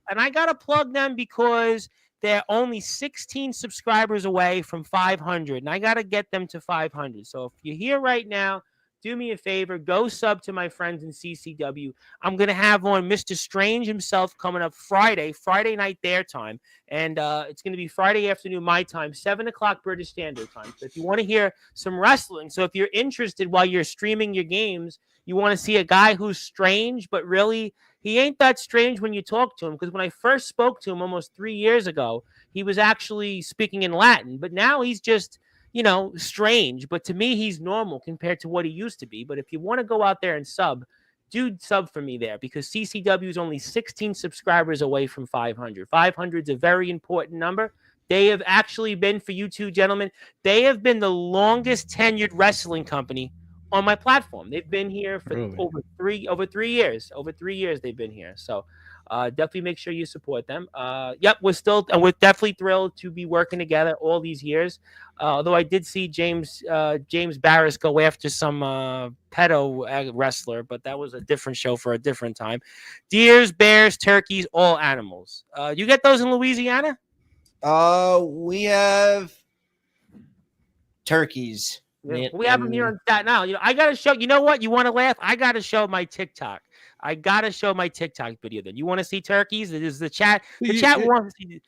and I got to plug them because they're only 16 subscribers away from 500, and I got to get them to 500. So if you're here right now, do me a favor, go sub to my friends in CCW. I'm going to have on Mr. Strange himself coming up Friday night their time, and it's going to be Friday afternoon my time, 7 o'clock British Standard Time. So if you want to hear some wrestling, so if you're interested while you're streaming your games, you want to see a guy who's strange, but really he ain't that strange when you talk to him, because when I first spoke to him almost 3 years ago, he was actually speaking in Latin, but now he's just strange, but to me, he's normal compared to what he used to be. But if you want to go out there and sub for me there, because CCW is only 16 subscribers away from 500. 500 is a very important number. They have actually been, for you two gentlemen, they have been the longest tenured wrestling company on my platform. They've been here for over 3 years. Over 3 years they've been here. So definitely make sure you support them. Yep, we're definitely thrilled to be working together all these years. Although I did see James Barris go after some pedo wrestler, but that was a different show for a different time. Deers, bears, turkeys, all animals. You get those in Louisiana? We have turkeys. Yeah, we have them here on Staten Island. I gotta show. You know what? You want to laugh? I gotta show my TikTok. I gotta show my TikTok video. Then you want to see turkeys? It is the chat. The chat wants to see.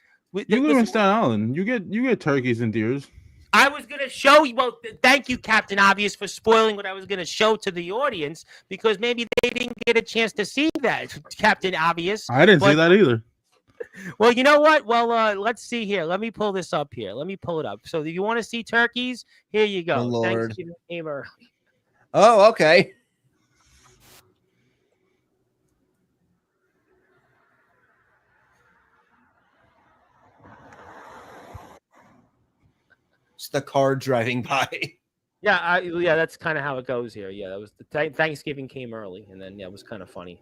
You live in Staten Island. You get turkeys and deers. I was gonna show you. Well, thank you, Captain Obvious, for spoiling what I was gonna show to the audience because maybe they didn't get a chance to see that, Captain Obvious. I didn't see that either. Well, you know what? Well, let's see here. Let me pull this up here. Let me pull it up. So if you want to see turkeys, here you go. Oh, Lord. Thanksgiving came early. Oh, okay. It's the car driving by. Yeah, that's kind of how it goes here. Yeah, that was the Thanksgiving came early, and then it was kind of funny.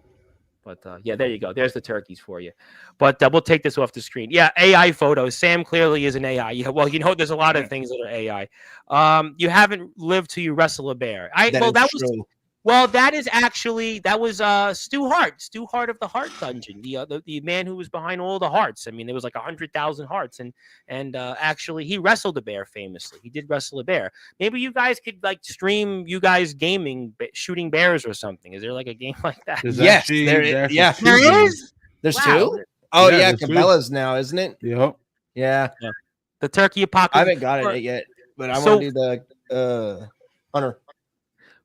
But yeah, there you go. There's the turkeys for you. But we'll take this off the screen. Yeah, AI photos. Sam clearly is an AI. Yeah, well, there's a lot of things that are AI. You haven't lived till you wrestle a bear. That was Stu Hart. Stu Hart of the Heart Dungeon. The man who was behind all the hearts. I mean, there was like 100,000 hearts, and actually he wrestled a bear famously. He did wrestle a bear. Maybe you guys could like stream you guys gaming shooting bears or something. Is there like a game like that? Yes, there is. There's two. Oh yeah, Cabela's now, isn't it? Yep. Yeah. The turkey apocalypse. I haven't got it yet, but I want to do the Hunter.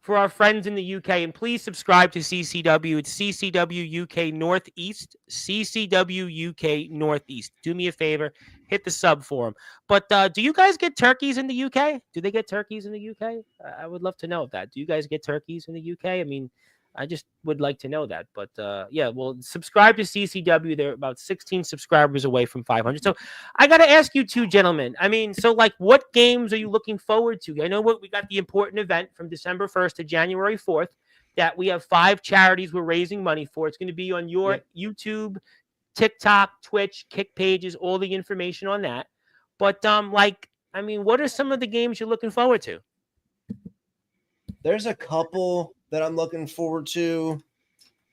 For our friends in the UK, and please subscribe to CCW. It's CCW UK Northeast. CCW UK Northeast. Do me a favor, hit the sub for them. But do you guys get turkeys in the UK? Do they get turkeys in the UK? I would love to know that. Do you guys get turkeys in the UK? I mean, I just would like to know that. But yeah, well, subscribe to CCW. They're about 16 subscribers away from 500. So I got to ask you two gentlemen. I mean, so like what games are you looking forward to? I know we got the important event from December 1st to January 4th that we have 5 charities we're raising money for. It's going to be on your YouTube, TikTok, Twitch, Kick pages, all the information on that. But what are some of the games you're looking forward to? There's a couple that I'm looking forward to.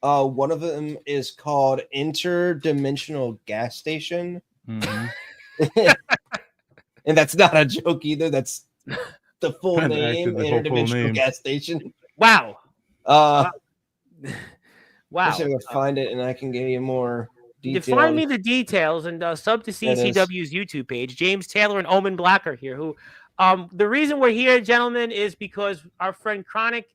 One of them is called Interdimensional Gas Station. Mm-hmm. And that's not a joke either. That's the full name, Interdimensional Gas Station. Wow. Wow. I should find it and I can give you more details. You find me the details and sub to CCW's YouTube page. James Taylor and Omen Black are here. Who, the reason we're here, gentlemen, is because our friend Chronic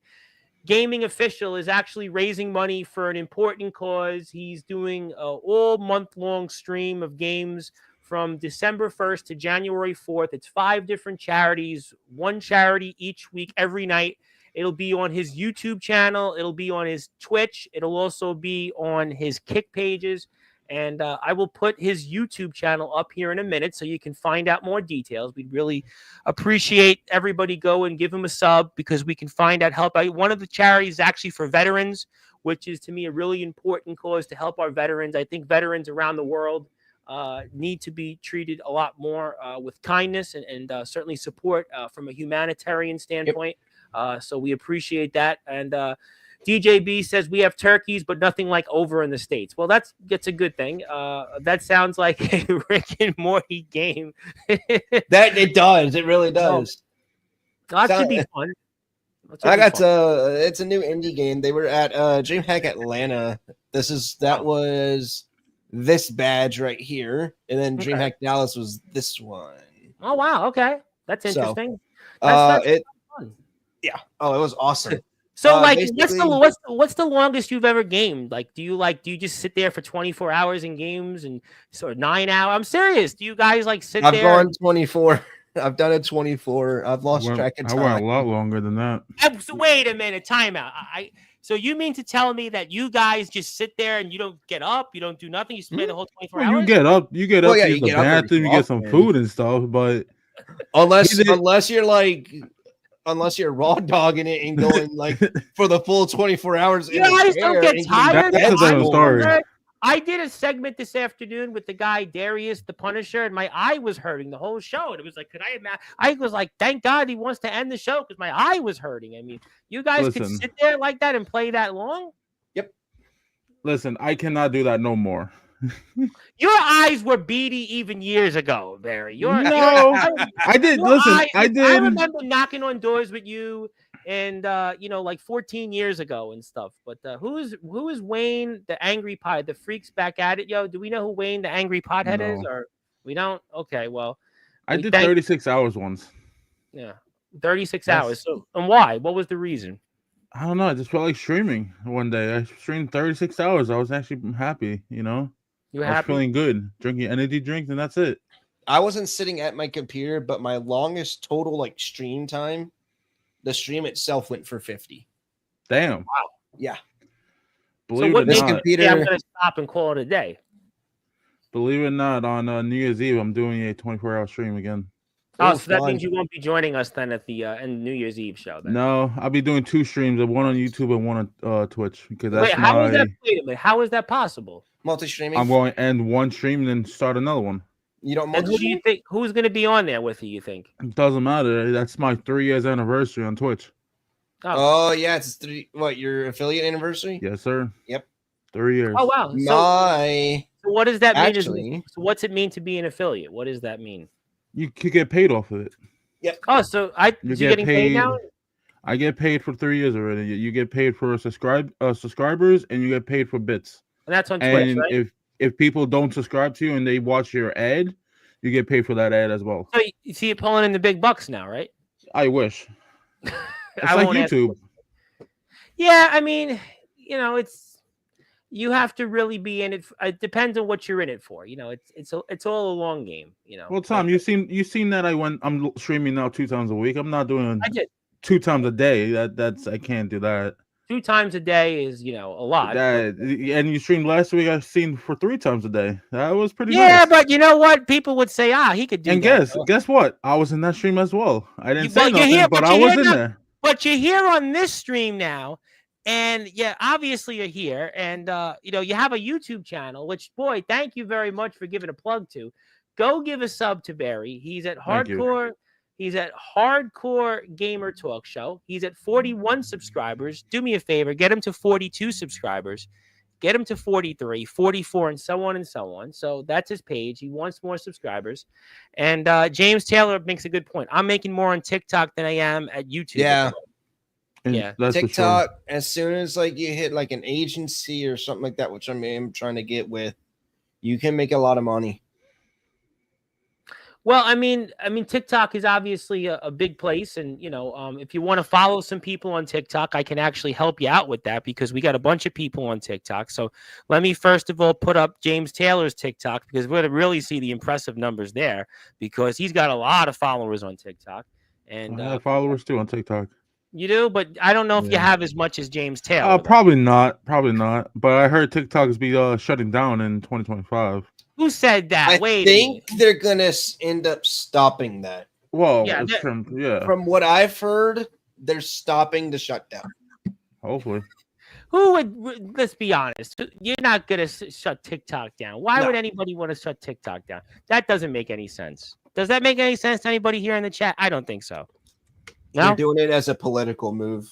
Gaming Official is actually raising money for an important cause. He's doing an all month-long stream of games from December 1st to January 4th. It's 5 different charities, one charity each week, every night. It'll be on his YouTube channel. It'll be on his Twitch. It'll also be on his Kick pages. And I will put his YouTube channel up here in a minute so you can find out more details. We'd really appreciate everybody go and give him a sub because we can find out, help out. One of the charities is actually for veterans, which is to me a really important cause to help our veterans. I think veterans around the world need to be treated a lot more with kindness and certainly support from a humanitarian standpoint. So we appreciate that. And DJB says we have turkeys, but nothing like over in the States. Well, that's a good thing. That sounds like a Rick and Morty game. That it does. It really does. That should be fun. It's a new indie game. They were at DreamHack Atlanta. That was this badge right here, and then DreamHack Dallas was this one. Oh wow! Okay, that's interesting. That's fun. Yeah. Oh, it was awesome. So, what's the longest you've ever gamed? Like, do you just sit there for 24 hours in games and sort of 9 hours? I'm serious. Do you guys sit there? I've gone 24. I've done it 24. I've lost track of time. I went a lot longer than that. So wait a minute. Timeout. So you mean to tell me that you guys just sit there and you don't get up, you don't do nothing, you play the whole 24 hours? You get up, yeah, to use you the get up every bathroom, you so get some often. food and stuff, but unless you're raw dogging it and going like for the full 24 hours. You guys don't get tired. That's a different story. I did a segment this afternoon with the guy Darius the Punisher, and my eye was hurting the whole show. And it was like, could I imagine? I was like, thank God he wants to end the show because my eye was hurting. I mean, you guys could sit there like that and play that long? Yep. Listen, I cannot do that no more. Your eyes were beady even years ago, Barry. I did. Listen, I did. I remember knocking on doors with you, and like 14 years ago and stuff. But who is Wayne the Angry Pot? The Freaks back at it, yo. Do we know who Wayne the Angry Pothead is, or we don't? Okay, well, I did 36 hours once. Yeah, 36 hours. So, and why? What was the reason? I don't know. I just felt like streaming one day. I streamed 36 hours. I was actually happy. You were happy? I was feeling good, drinking energy drinks, and that's it. I wasn't sitting at my computer, but my longest total like stream time, the stream itself went for 50. Damn. Wow. Yeah. Believe so what it or not, computer, I'm going to stop and call it a day. Believe it or not, on New Year's Eve, I'm doing a 24-hour stream again. Oh, so that means you won't be joining us then at the New Year's Eve show. Then. No, I'll be doing 2 streams, one on YouTube and one on Twitch. Because that's how is that possible? Multi-streaming. I'm going to end one stream and then start another one. You don't. And who do you think? Who's going to be on there with you? You think? It doesn't matter. That's my 3 years anniversary on Twitch. Oh yeah, it's 3. What, your affiliate anniversary? Yes, sir. Yep. 3 years. Oh wow. So what does that mean? Actually, so what's it mean to be an affiliate? What does that mean? You could get paid off of it. Yep. Oh, so you're getting paid now? I get paid for 3 years already. You get paid for subscribers, and you get paid for bits. And that's on Twitch, right? And if people don't subscribe to you and they watch your ad, you get paid for that ad as well. So you see it pulling in the big bucks now, right? I wish. It's like YouTube. Yeah, I mean, you have to really be in it. It depends on what you're in it for. It's all a long game. Well, Tom, you seen that I'm streaming now 2 times a week. I'm not doing. I did 2 times a day. That's I can't do that. 2 times a day is a lot. And you streamed last week. I've seen for 3 times a day. That was pretty. Yeah, nice. But you know what? People would say, he could do. And that. guess what? I was in that stream as well. I didn't say nothing, but I was in there. But you're here on this stream now. And yeah, obviously you're here, and you have a YouTube channel. Which, boy, thank you very much for giving a plug to. Go give a sub to Barry. He's at Hardcore. He's at Hardcore Gamer Talk Show. He's at 41 subscribers. Do me a favor, get him to 42 subscribers. Get him to 43, 44, and so on and so on. So that's his page. He wants more subscribers. And James Taylor makes a good point. I'm making more on TikTok than I am at YouTube. Yeah. Yeah, that's TikTok. Sure. As soon as you hit an agency or something like that, which I'm trying to get with, you can make a lot of money. Well, I mean, TikTok is obviously a big place, and if you want to follow some people on TikTok, I can actually help you out with that because we got a bunch of people on TikTok. So let me first of all put up James Taylor's TikTok because we're going to really see the impressive numbers there because he's got a lot of followers on TikTok. And I have followers too on TikTok. You do, but I don't know if you have as much as James Taylor. Probably not. But I heard TikTok is shutting down in 2025. Who said that? I think they're gonna end up stopping that. Well, From what I've heard, they're stopping the shutdown. Hopefully. Who would? Let's be honest. You're not gonna shut TikTok down. Why would anybody want to shut TikTok down? That doesn't make any sense. Does that make any sense to anybody here in the chat? I don't think so. No? They're doing it as a political move.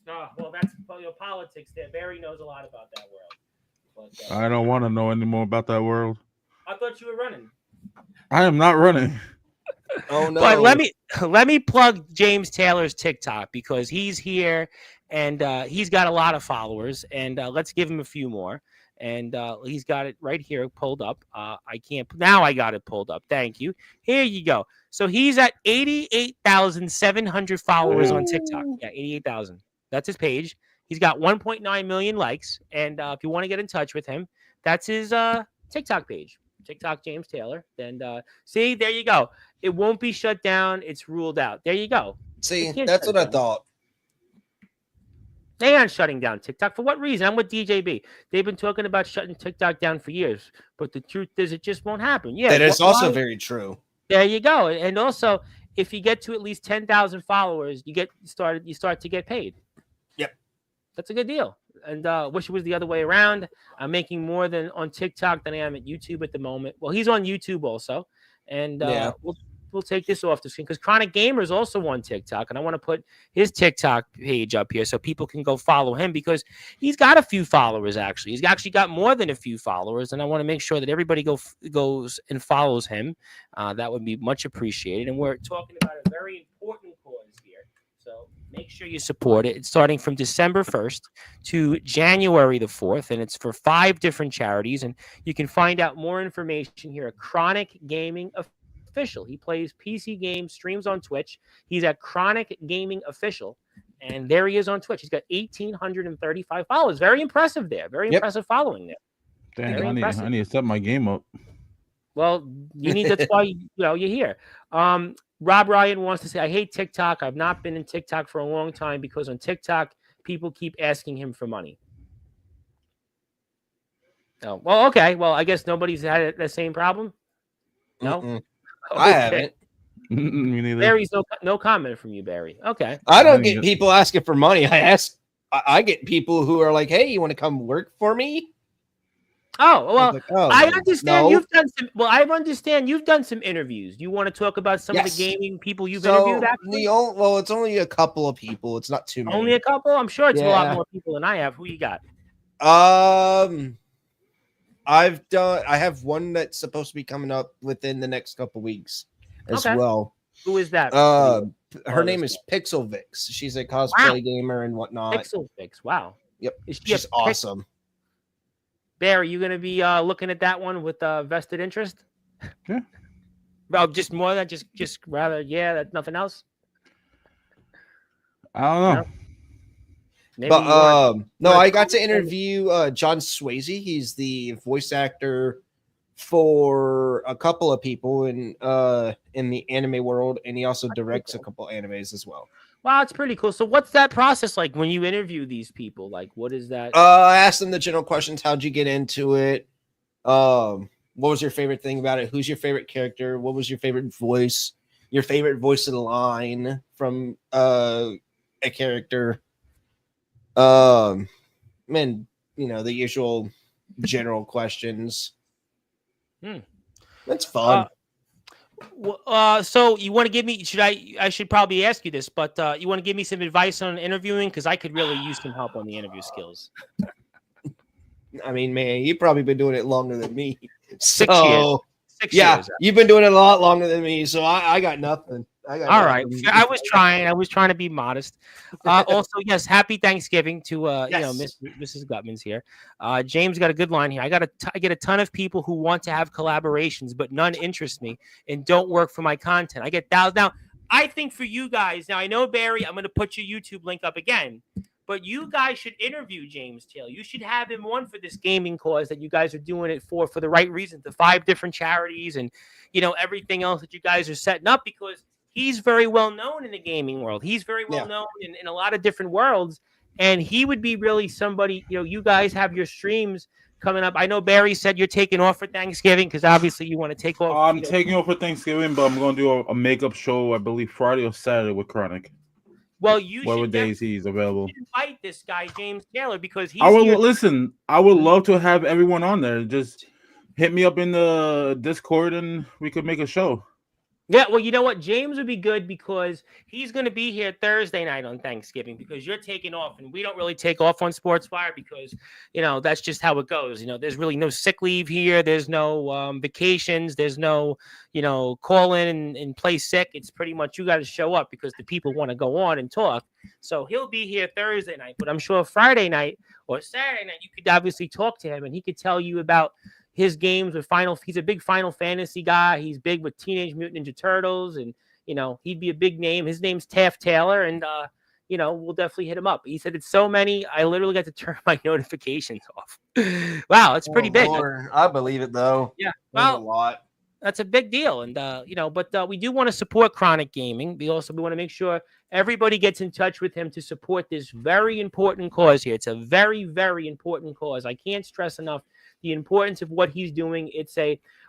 Oh, well, that's politics there. Barry knows a lot about that world. But, I don't want to know any more about that world. I thought you were running. I am not running. Oh no! But let me plug James Taylor's TikTok because he's here and he's got a lot of followers. And let's give him a few more. And he's got it right here pulled up. I got it pulled up. Thank you. Here you go. So he's at 88,700 followers on TikTok. Yeah, 88,000. That's his page. He's got 1.9 million likes. And if you want to get in touch with him, that's his TikTok page. TikTok James Taylor. And see, there you go. It won't be shut down. It's ruled out. There you go. See, that's what I thought. They aren't shutting down TikTok. For what reason? I'm with DJB. They've been talking about shutting TikTok down for years, but the truth is, it just won't happen. Yeah, that is also very true. There you go. And also, if you get to at least 10,000 followers, you start to get paid. Yep, that's a good deal. And wish it was the other way around. I'm making more than on TikTok than I am at YouTube at the moment. Well, he's on YouTube also, and we'll take this off the screen because Chronic Gamer is also on TikTok, and I want to put his TikTok page up here so people can go follow him because he's got a few followers. Actually, he's actually got more than a few followers, and I want to make sure that everybody goes and follows him. That would be much appreciated. And we're talking about a very important cause here, so make sure you support it. It's starting from December 1st to January the 4th, and it's for 5 different charities. And you can find out more information here at Chronic Gaming Official. He plays PC games, streams on Twitch. He's at Chronic Gaming Official, and there he is on Twitch. He's got 1,835 followers. Very impressive there. Very impressive following there. Dang, I need to set my game up. Well, you need. That's why you're here. Rob Ryan wants to say, I hate TikTok. I've not been in TikTok for a long time because on TikTok, people keep asking him for money. Oh, well, okay. Well, I guess nobody's had the same problem. No. Okay. I haven't. Me neither. Barry's no comment from you, Barry. Okay. I don't get people asking for money. I get people who are like, "Hey, you want to come work for me?" Oh, well, like, I understand you've done some. Well, I understand you've done some interviews. You want to talk about some of the gaming people you've interviewed? Actually, it's only a couple of people. It's not too many. Only a couple. I'm sure it's a lot more people than I have. Who you got? I have one that's supposed to be coming up within the next couple weeks as well. Who is that? Her name is Pixelvix. She's a cosplay gamer and whatnot. Pixelvix. Wow. Yep. She's awesome. Barry, you gonna be looking at that one with vested interest? Yeah. Well, just more than just rather, that's nothing else. I don't know. But no, I got to interview John Swayze. He's the voice actor for a couple of people in the anime world, and he also directs a couple animes as well. Wow, it's pretty cool. So what's that process like when you interview these people? Like, what is that? I asked them the general questions. How'd you get into it? What was your favorite thing about it? Who's your favorite character? What was your favorite voice? Your favorite voice of the line from a character? The usual general questions. That's fun. So you want to give me? I should probably ask you this, but you want to give me some advice on interviewing because I could really use some help on the interview skills. I mean, man, you've probably been doing it longer than me. 6 years. 6 years. You've been doing it a lot longer than me, so I got nothing. All right. I was trying to be modest. Also, yes, happy Thanksgiving to Mrs. Gutman's here. James got a good line here. I get a ton of people who want to have collaborations, but none interest me and don't work for my content. I get thousands. Now, I think for you guys, now I know Barry, I'm going to put your YouTube link up again, but you guys should interview James Taylor. You should have him on for this gaming cause that you guys are doing it for the right reasons, the 5 different charities and everything else that you guys are setting up because he's very well known in the gaming world. He's very well known in a lot of different worlds. And he would be really somebody, you guys have your streams coming up. I know Barry said you're taking off for Thanksgiving because obviously you want to take off. I'm taking off for Thanksgiving, but I'm going to do a makeup show, I believe, Friday or Saturday with Chronic. Well, you should days he's available. Invite this guy, James Taylor, because he's listen, I would love to have everyone on there. Just hit me up in the Discord and we could make a show. Yeah, well, you know what? James would be good because he's going to be here Thursday night on Thanksgiving because you're taking off, and we don't really take off on Sportswire because, that's just how it goes. There's really no sick leave here. There's no vacations. There's no, call in and play sick. It's pretty much you got to show up because the people want to go on and talk. So he'll be here Thursday night, but I'm sure Friday night or Saturday night, you could obviously talk to him, and he could tell you about his games with he's a big Final Fantasy guy. He's big with Teenage Mutant Ninja Turtles, and he'd be a big name. His name's Taft Taylor, and we'll definitely hit him up. He said it's so many, I literally got to turn my notifications off. Wow, it's pretty big. I believe it though. Yeah, well, a lot. That's a big deal. And, but we do want to support Chronic Gaming. We want to make sure everybody gets in touch with him to support this very important cause here. It's a very, very important cause. I can't stress enough the importance of what he's doing. It's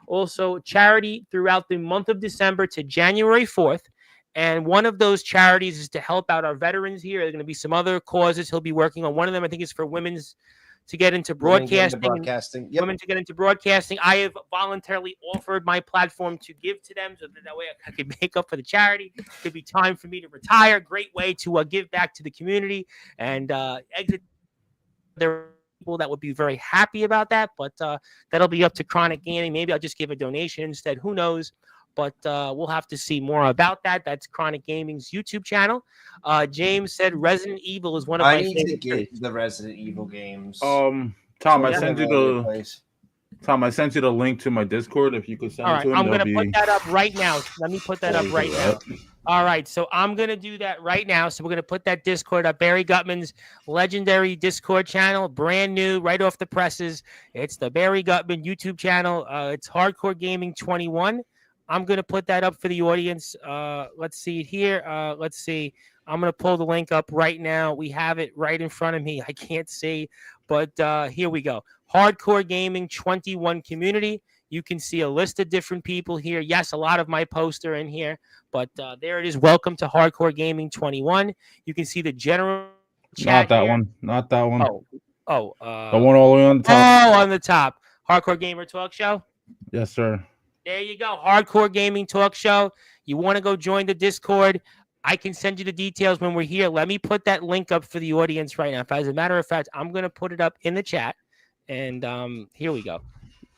also charity throughout the month of December to January 4th. And one of those charities is to help out our veterans here. There are going to be some other causes he'll be working on. One of them, I think, is for women's to get into broadcasting. Yep. Women to get into broadcasting. I have voluntarily offered my platform to give to them so that way I could make up for the charity. It could be time for me to retire. Great way to give back to the community and exit. There are people that would be very happy about that, but that'll be up to Chronic Gaming. Maybe I'll just give a donation instead. Who knows? But we'll have to see more about that. That's Chronic Gaming's YouTube channel. James said Resident Evil is one of my favorite. I need to get the Resident Evil games. Tom, I sent you the link to my Discord. If you could send it to him, I'm going to put that up right now. Let me put that up right now. All right, so I'm going to do that right now. So we're going to put that Discord up. Barry Gutman's legendary Discord channel, brand new, right off the presses. It's the Barry Gutman YouTube channel. It's Hardcore Gaming 21. I'm going to put that up for the audience. Let's see it here. Let's see. I'm going to pull the link up right now. We have it right in front of me. I can't see, but here we go. Hardcore Gaming 21 community. You can see a list of different people here. Yes, a lot of my posts are in here, but there it is. Welcome to Hardcore Gaming 21. You can see the general chat. Not that one. The one all the way on the top. Oh, on the top. Hardcore Gamer Talk Show? Yes, sir. There you go. Hardcore Gaming Talk Show. You want to go join the Discord? I can send you the details when we're here. Let me put that link up for the audience right now. As a matter of fact, I'm going to put it up in the chat. And here we go.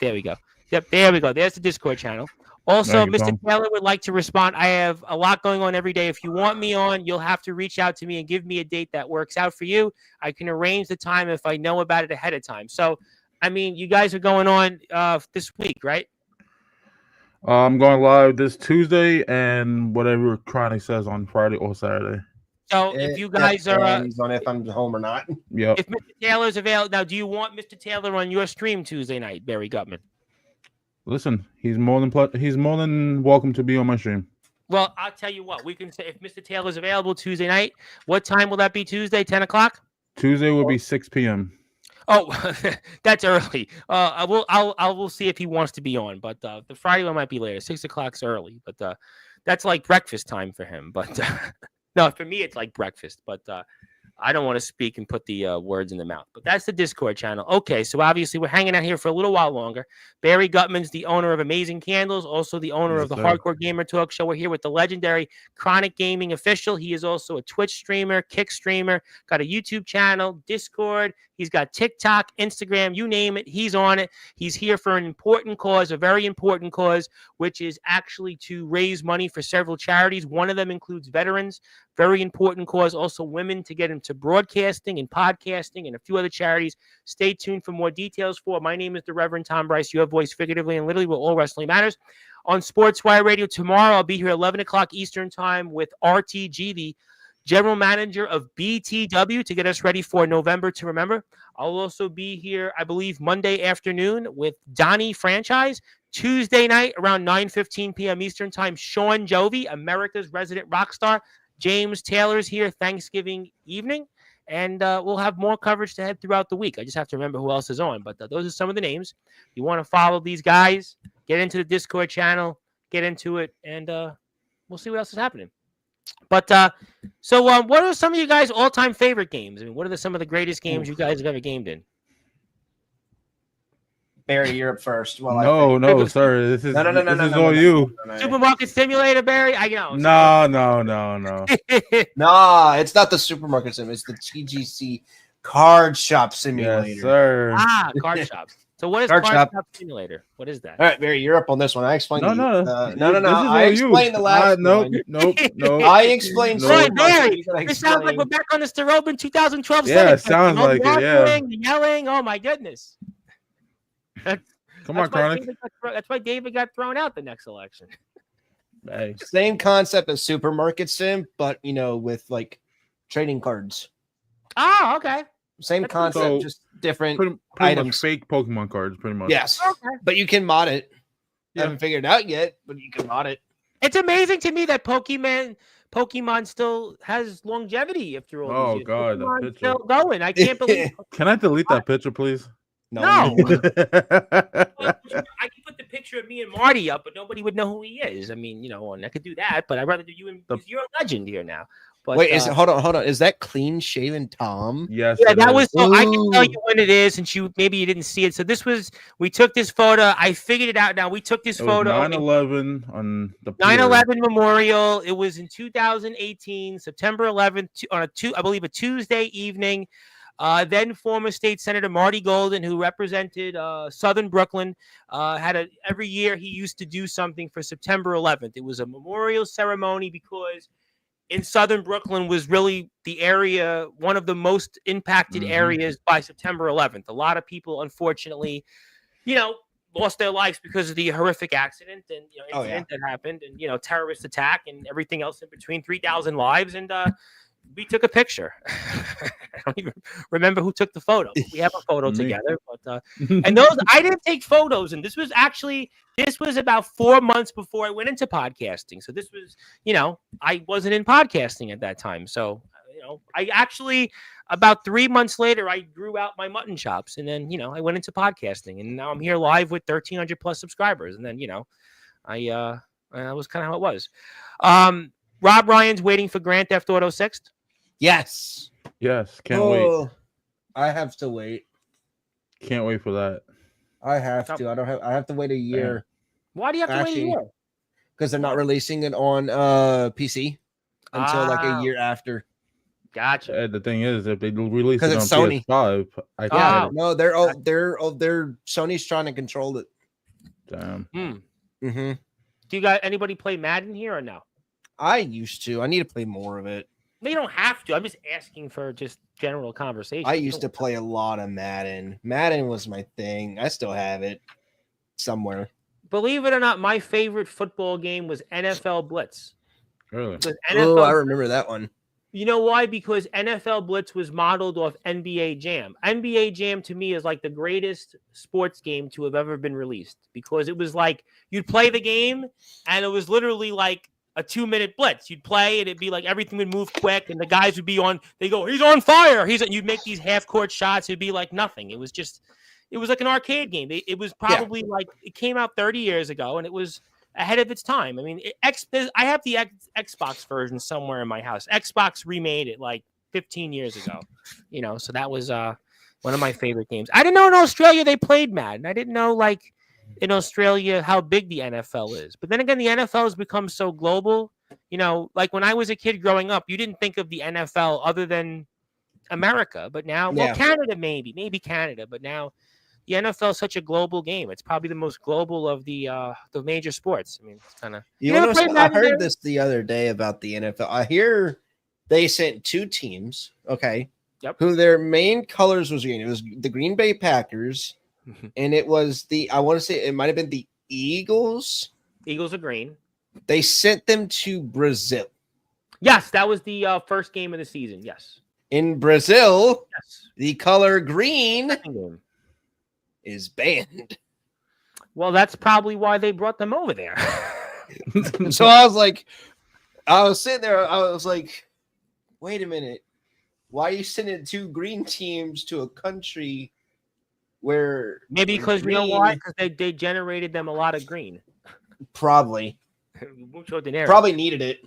There we go. Yep, there we go. There's the Discord channel. Also, Mr. Taylor would like to respond. I have a lot going on every day. If you want me on, you'll have to reach out to me and give me a date that works out for you. I can arrange the time if I know about it ahead of time. So, I mean, you guys are going on this week, right? I'm going live this Tuesday and whatever Chronic says on Friday or Saturday. So if you guys are on if I'm home or not. Yep. If Mr. Taylor's available now, do you want Mr. Taylor on your stream Tuesday night, Barry Gutman? Listen, he's more than welcome to be on my stream. Well, I'll tell you what. We can say if Mr. Taylor's available Tuesday night. What time will that be? Tuesday, 10 o'clock. Tuesday will be 6 p.m. Oh, that's early. I will see if he wants to be on, but the Friday one might be later. 6 o'clock's early, but that's like breakfast time for him. But no, for me it's like breakfast. But I don't want to speak and put the words in the mouth. But that's the Discord channel. Okay, so obviously we're hanging out here for a little while longer. Barry Gutman's the owner of Amazing Candles, also the owner of the Hardcore Gamer Talk Show. We're here with the legendary Chronic Gaming official. He is also a Twitch streamer, Kick streamer, got a YouTube channel, Discord. He's got TikTok, Instagram, you name it. He's on it. He's here for an important cause, a very important cause, which is actually to raise money for several charities. One of them includes veterans, very important cause. Also women to get into broadcasting and podcasting and a few other charities. Stay tuned for more details. My name is the Reverend Tom Bryce, your voice figuratively and literally where all wrestling matters. On Sportswire Radio tomorrow, I'll be here 11 o'clock Eastern time with RTG, the general manager of BTW, to get us ready for November to Remember. I'll also be here, I believe, Monday afternoon with Donnie Franchise. Tuesday night around 9:15 p.m. Eastern time, Sean Jovi, America's resident rock star. James Taylor's here Thanksgiving evening. And we'll have more coverage to head throughout the week. I just have to remember who else is on. But those are some of the names. You want to follow these guys, get into the Discord channel, get into it, and we'll see what else is happening. But so what are some of you guys' all-time favorite games? I mean, what are some of the greatest games you guys have ever gamed in? Barry, you're up first. Well, no, sir. This is all you. Supermarket Simulator, Barry. I know. No. Nah, it's not the Supermarket Sim. It's the TGC Card Shop Simulator. Yes, sir. Card Shop. So what is Card Shop Simulator? What is that? All right, Barry, you're up on this one. I explained. No. I explained the last. Nope. I explained. Sorry, Barry. It sounds like we're back on the Starobin 2012. Yeah, it sounds like it. Yeah. Yelling. Oh my goodness. Come on, Chronic. That's why David got thrown out the next election. Hey. Same concept as Supermarket Sim, but with like trading cards. Oh, okay. Same concept, just different pretty items. much fake Pokemon cards, pretty much. Yes, okay. But you can mod it. Haven't figured it out yet, but you can mod it. It's amazing to me that Pokemon still has longevity after all these years. God, that Pokemon's picture. still going. I can't believe. Can I delete that picture, please? No. I can put the picture of me and Marty up, but nobody would know who he is. I mean, and I could do that, but I'd rather do you and you're a legend here now. But, wait, hold on. Is that clean shaven Tom? Yes. Yeah, that was. So Ooh. I can tell you when it is, and maybe you didn't see it. So we took this photo. I figured it out now. We took this photo. 9/11 on the 9/11 memorial. It was in 2018, September 11th, I believe a Tuesday evening. Then former state senator Marty Golden, who represented Southern Brooklyn, every year he used to do something for September 11th. It was a memorial ceremony because in Southern Brooklyn was really the area, one of the most impacted areas by September 11th. A lot of people, unfortunately, lost their lives because of the horrific accident and incident that happened, and terrorist attack and everything else in between. 3,000 lives, and we took a picture. I don't even remember who took the photo. We have a photo together, but and those I didn't take photos, and this was about 4 months before I went into podcasting. So this was, I wasn't in podcasting at that time. So, I actually about 3 months later I grew out my mutton chops, and then I went into podcasting, and now I'm here live with 1,300 plus subscribers, and then that was kind of how it was. Rob Ryan's waiting for Grand Theft Auto 6. Yes. Can't wait. I have to wait. Can't wait for that. I have to. I have to wait a year. Why do you have to wait a year? Because they're not releasing it on PC until like a year after. Gotcha. And the thing is, if they release it on Sony. PS5, I can't. No, they're Sony's trying to control it. Damn. Mm-hmm. Do you got anybody play Madden here or no? I used to. I need to play more of it. No, you don't have to. I'm just asking for just general conversation. I used to play a lot of Madden. Madden was my thing. I still have it somewhere. Believe it or not, my favorite football game was NFL Blitz. Really? Oh, I remember that one. You know why? Because NFL Blitz was modeled off NBA Jam. NBA Jam to me is like the greatest sports game to have ever been released, because it was like you'd play the game and it was literally like a 2-minute blitz. You'd play and it'd be like everything would move quick and the guys would be on. They go, he's on fire. You'd make these half-court shots. It'd be like nothing. It was like an arcade game. It was probably like it came out 30 years ago and it was ahead of its time. I mean, I have the Xbox version somewhere in my house. Xbox remade it like 15 years ago. So that was one of my favorite games. I didn't know in Australia they played Madden. I didn't know like in Australia how big the NFL is. But then again, the NFL has become so global. Like when I was a kid growing up, you didn't think of the NFL other than America. But now, Canada maybe Canada. But now the NFL is such a global game. It's probably the most global of the major sports. I mean, it's kind of. I heard this the other day about the NFL. I hear they sent 2 teams. Okay. Yep. Who their main colors was green. It was the Green Bay Packers. And it was I want to say it might have been the Eagles. Eagles are green. They sent them to Brazil. Yes, that was the first game of the season. Yes. In Brazil, the color green is banned. Well, that's probably why they brought them over there. So I was sitting there. I was like, wait a minute. Why are you sending 2 green teams to a country where maybe because you know why? Because they generated them a lot of green. Probably needed it.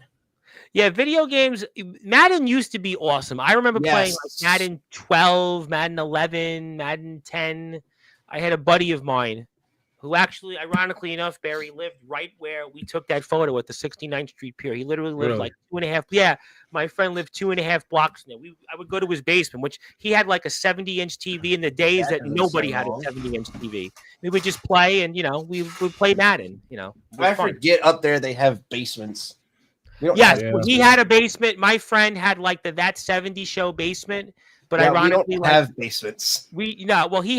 Yeah, video games. Madden used to be awesome. I remember playing like Madden 12, Madden 11, Madden 10. I had a buddy of mine who actually, ironically enough, Barry lived right where we took that photo at the 69th Street Pier. He literally lived like 2.5. Yeah, my friend lived 2.5 blocks from there. I would go to his basement, which he had like a 70-inch TV in the days that nobody had a 70-inch TV. We would just play, and we would play Madden. I forget up there they have basements. Yes, he had a basement. My friend had like That 70 Show basement. But ironically, we don't have basements. He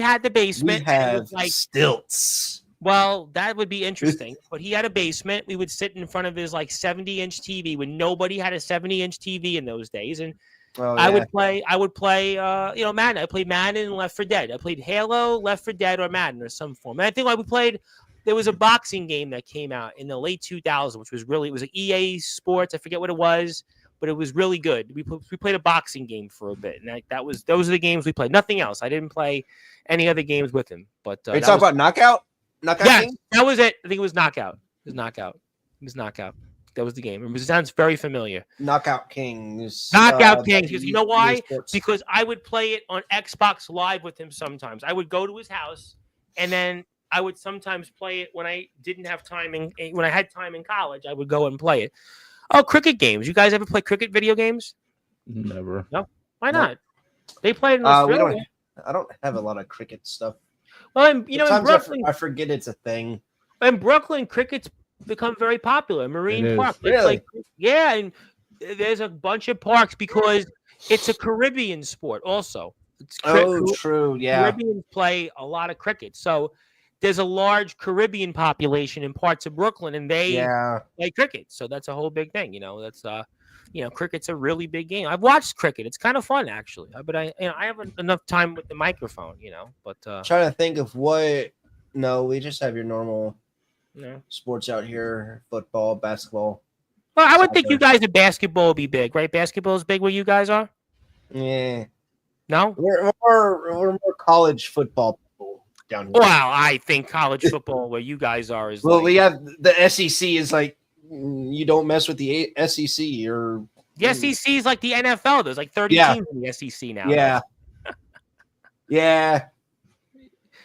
had the basement. We have stilts. Well, that would be interesting. But he had a basement. We would sit in front of his like 70-inch TV when nobody had a 70-inch TV in those days. And I would play, Madden. I played Madden and Left 4 Dead. I played Halo, Left 4 Dead, or Madden or some form. And I think we played there was a boxing game that came out in the late 2000s, which was really, it was an EA Sports. I forget what it was, but it was really good. We played a boxing game for a bit, and those are the games we played. Nothing else. I didn't play any other games with him. But are you talking about Knockout? Yeah, that was it. I think it was Knockout. It was Knockout. That was the game. It sounds very familiar. Knockout Kings. Knockout Kings. Because you know why? Because I would play it on Xbox Live with him sometimes. I would go to his house, and then I would sometimes play it when I didn't have time. When I had time in college, I would go and play it. Oh, cricket games. You guys ever play cricket video games? Never. No? Why not? They play it in Australia. I don't have a lot of cricket stuff. Well, in Brooklyn, I forget it's a thing. In Brooklyn, cricket's become very popular. Marine Park. Really? Yeah, and there's a bunch of parks because it's a Caribbean sport also. True. Yeah. Caribbeans play a lot of cricket. So there's a large Caribbean population in parts of Brooklyn, and they play cricket. So that's a whole big thing. That's cricket's a really big game. I've watched cricket. It's kind of fun, actually. But I haven't enough time with the microphone, But trying to think of what. No, we just have your normal sports out here: football, basketball. Well, I would think you guys in basketball would be big, right? Basketball is big where you guys are. Yeah. No, we're more college football people down here. Wow, I think college football where you guys are is we have the SEC is like you don't mess with the SEC or the SEC is like the NFL. There's like 30 teams in the SEC now. Yeah. Yeah.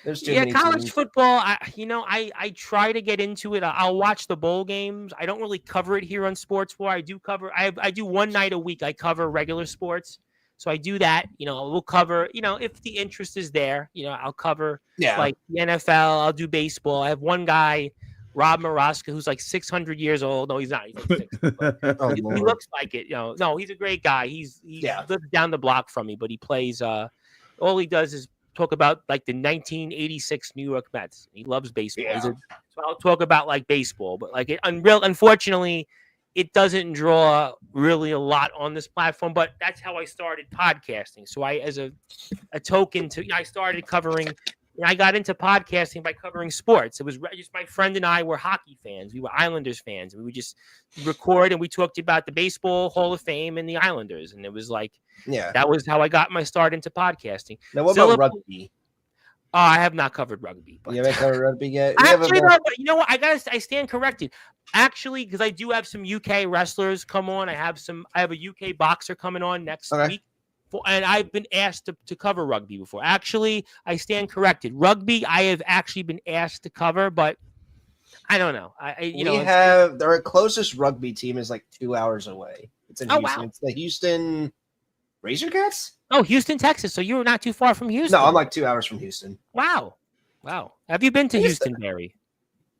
There's too many college teams. football. I try to get into it. I'll watch the bowl games. I don't really cover it here on Sportswire. I do cover. I do one night a week. I cover regular sports, so I do that. We'll cover. If the interest is there, I'll cover. Like the NFL. I'll do baseball. I have one guy, Rob Maraska, who's like 600 years old. No, he's not. He's like 600, he looks like it. No, he's a great guy. He lives down the block from me, but he plays. All he does is talk about like the 1986 New York Mets. He loves baseball. So I'll talk about like baseball, but like unfortunately, it doesn't draw really a lot on this platform. But that's how I started podcasting. So as a token I started covering. I got into podcasting by covering sports. It was just my friend and I were hockey fans. We were Islanders fans. We would just record and we talked about the Baseball Hall of Fame and the Islanders. And it was like, that was how I got my start into podcasting. Now, what about rugby? I have not covered rugby. You haven't covered rugby yet? Actually, no, but you know what? I stand corrected. Actually, because I do have some UK wrestlers come on. I have a UK boxer coming on next week. And I've been asked to cover rugby before. Actually, I stand corrected. Rugby, I have actually been asked to cover, but I don't know. Our closest rugby team is like 2 hours away. It's in Houston. Wow. It's the Houston Razorcats. Oh, Houston, Texas. So you're not too far from Houston. No, I'm like 2 hours from Houston. Wow. Have you been to Houston, Barry?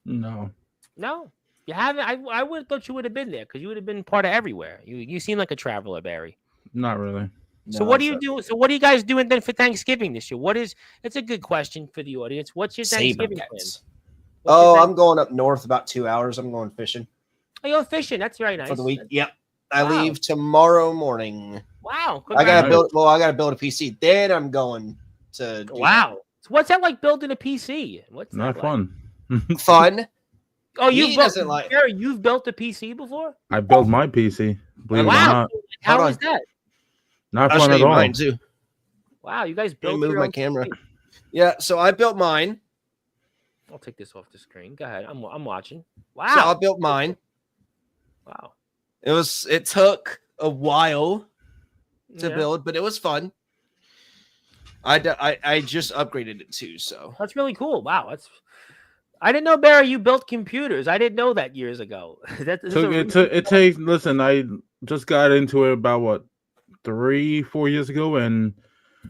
No. You haven't. I would have thought you would have been there because you would have been part of everywhere. You seem like a traveler, Barry. Not really. So what do you do? So what are you guys doing then for Thanksgiving this year? It's a good question for the audience. What's your Thanksgiving plan? I'm going up north about 2 hours. I'm going fishing. Oh, you're fishing. That's very nice. For the week. Yep. I leave tomorrow morning. Wow. I gotta build a PC. Then I'm going to Wow. So what's that like building a PC? What's not fun. Fun. Oh, you've built a PC before? I built my PC. Believe it or not. How was that? Not fun at all. Mine too. Wow, you guys built your own my camera. Yeah, so I built mine. I'll take this off the screen. Go ahead. I'm watching. Wow. So I built mine. Wow. It took a while to build, but it was fun. I just upgraded it too, so that's really cool. Wow, I didn't know, Barry, you built computers. I didn't know that years ago. It takes. Listen, I just got into it about 3-4 years ago, and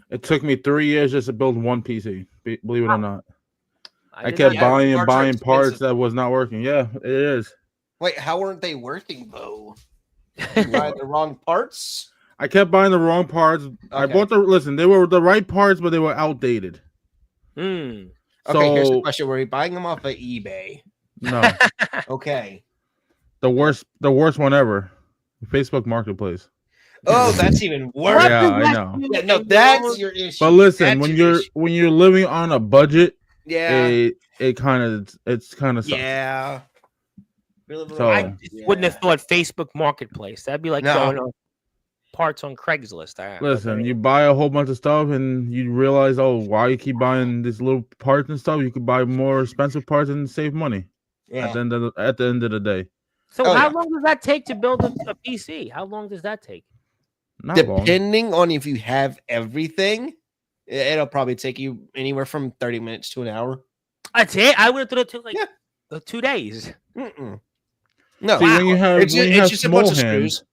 it took me 3 years just to build one PC. Believe it or not, I kept buying parts that was not working. Yeah, it is. Wait, how weren't they working though? You buying the wrong parts? I kept buying the wrong parts. Okay. I bought they were the right parts, but they were outdated. Okay, here's the question: were you buying them off of eBay? No. Okay. The worst one ever. Facebook Marketplace. Oh, that's even worse. Yeah, I know. Yeah, no, that's your issue. But listen, when you're living on a budget, Yeah. it's kind of sucks. Yeah. So I just wouldn't have thought Facebook Marketplace. That'd be like going on parts on Craigslist. Listen, you buy a whole bunch of stuff and you realize, oh, why you keep buying these little parts and stuff? You could buy more expensive parts and save money. Yeah. At the end of the day. So how long does that take to build a PC? How long does that take? Not Depending on if you have everything, it'll probably take you anywhere from 30 minutes to an hour. That's it. I would have thought it took like 2 days. Mm-mm. No, see, when you have it's just a bunch of screws.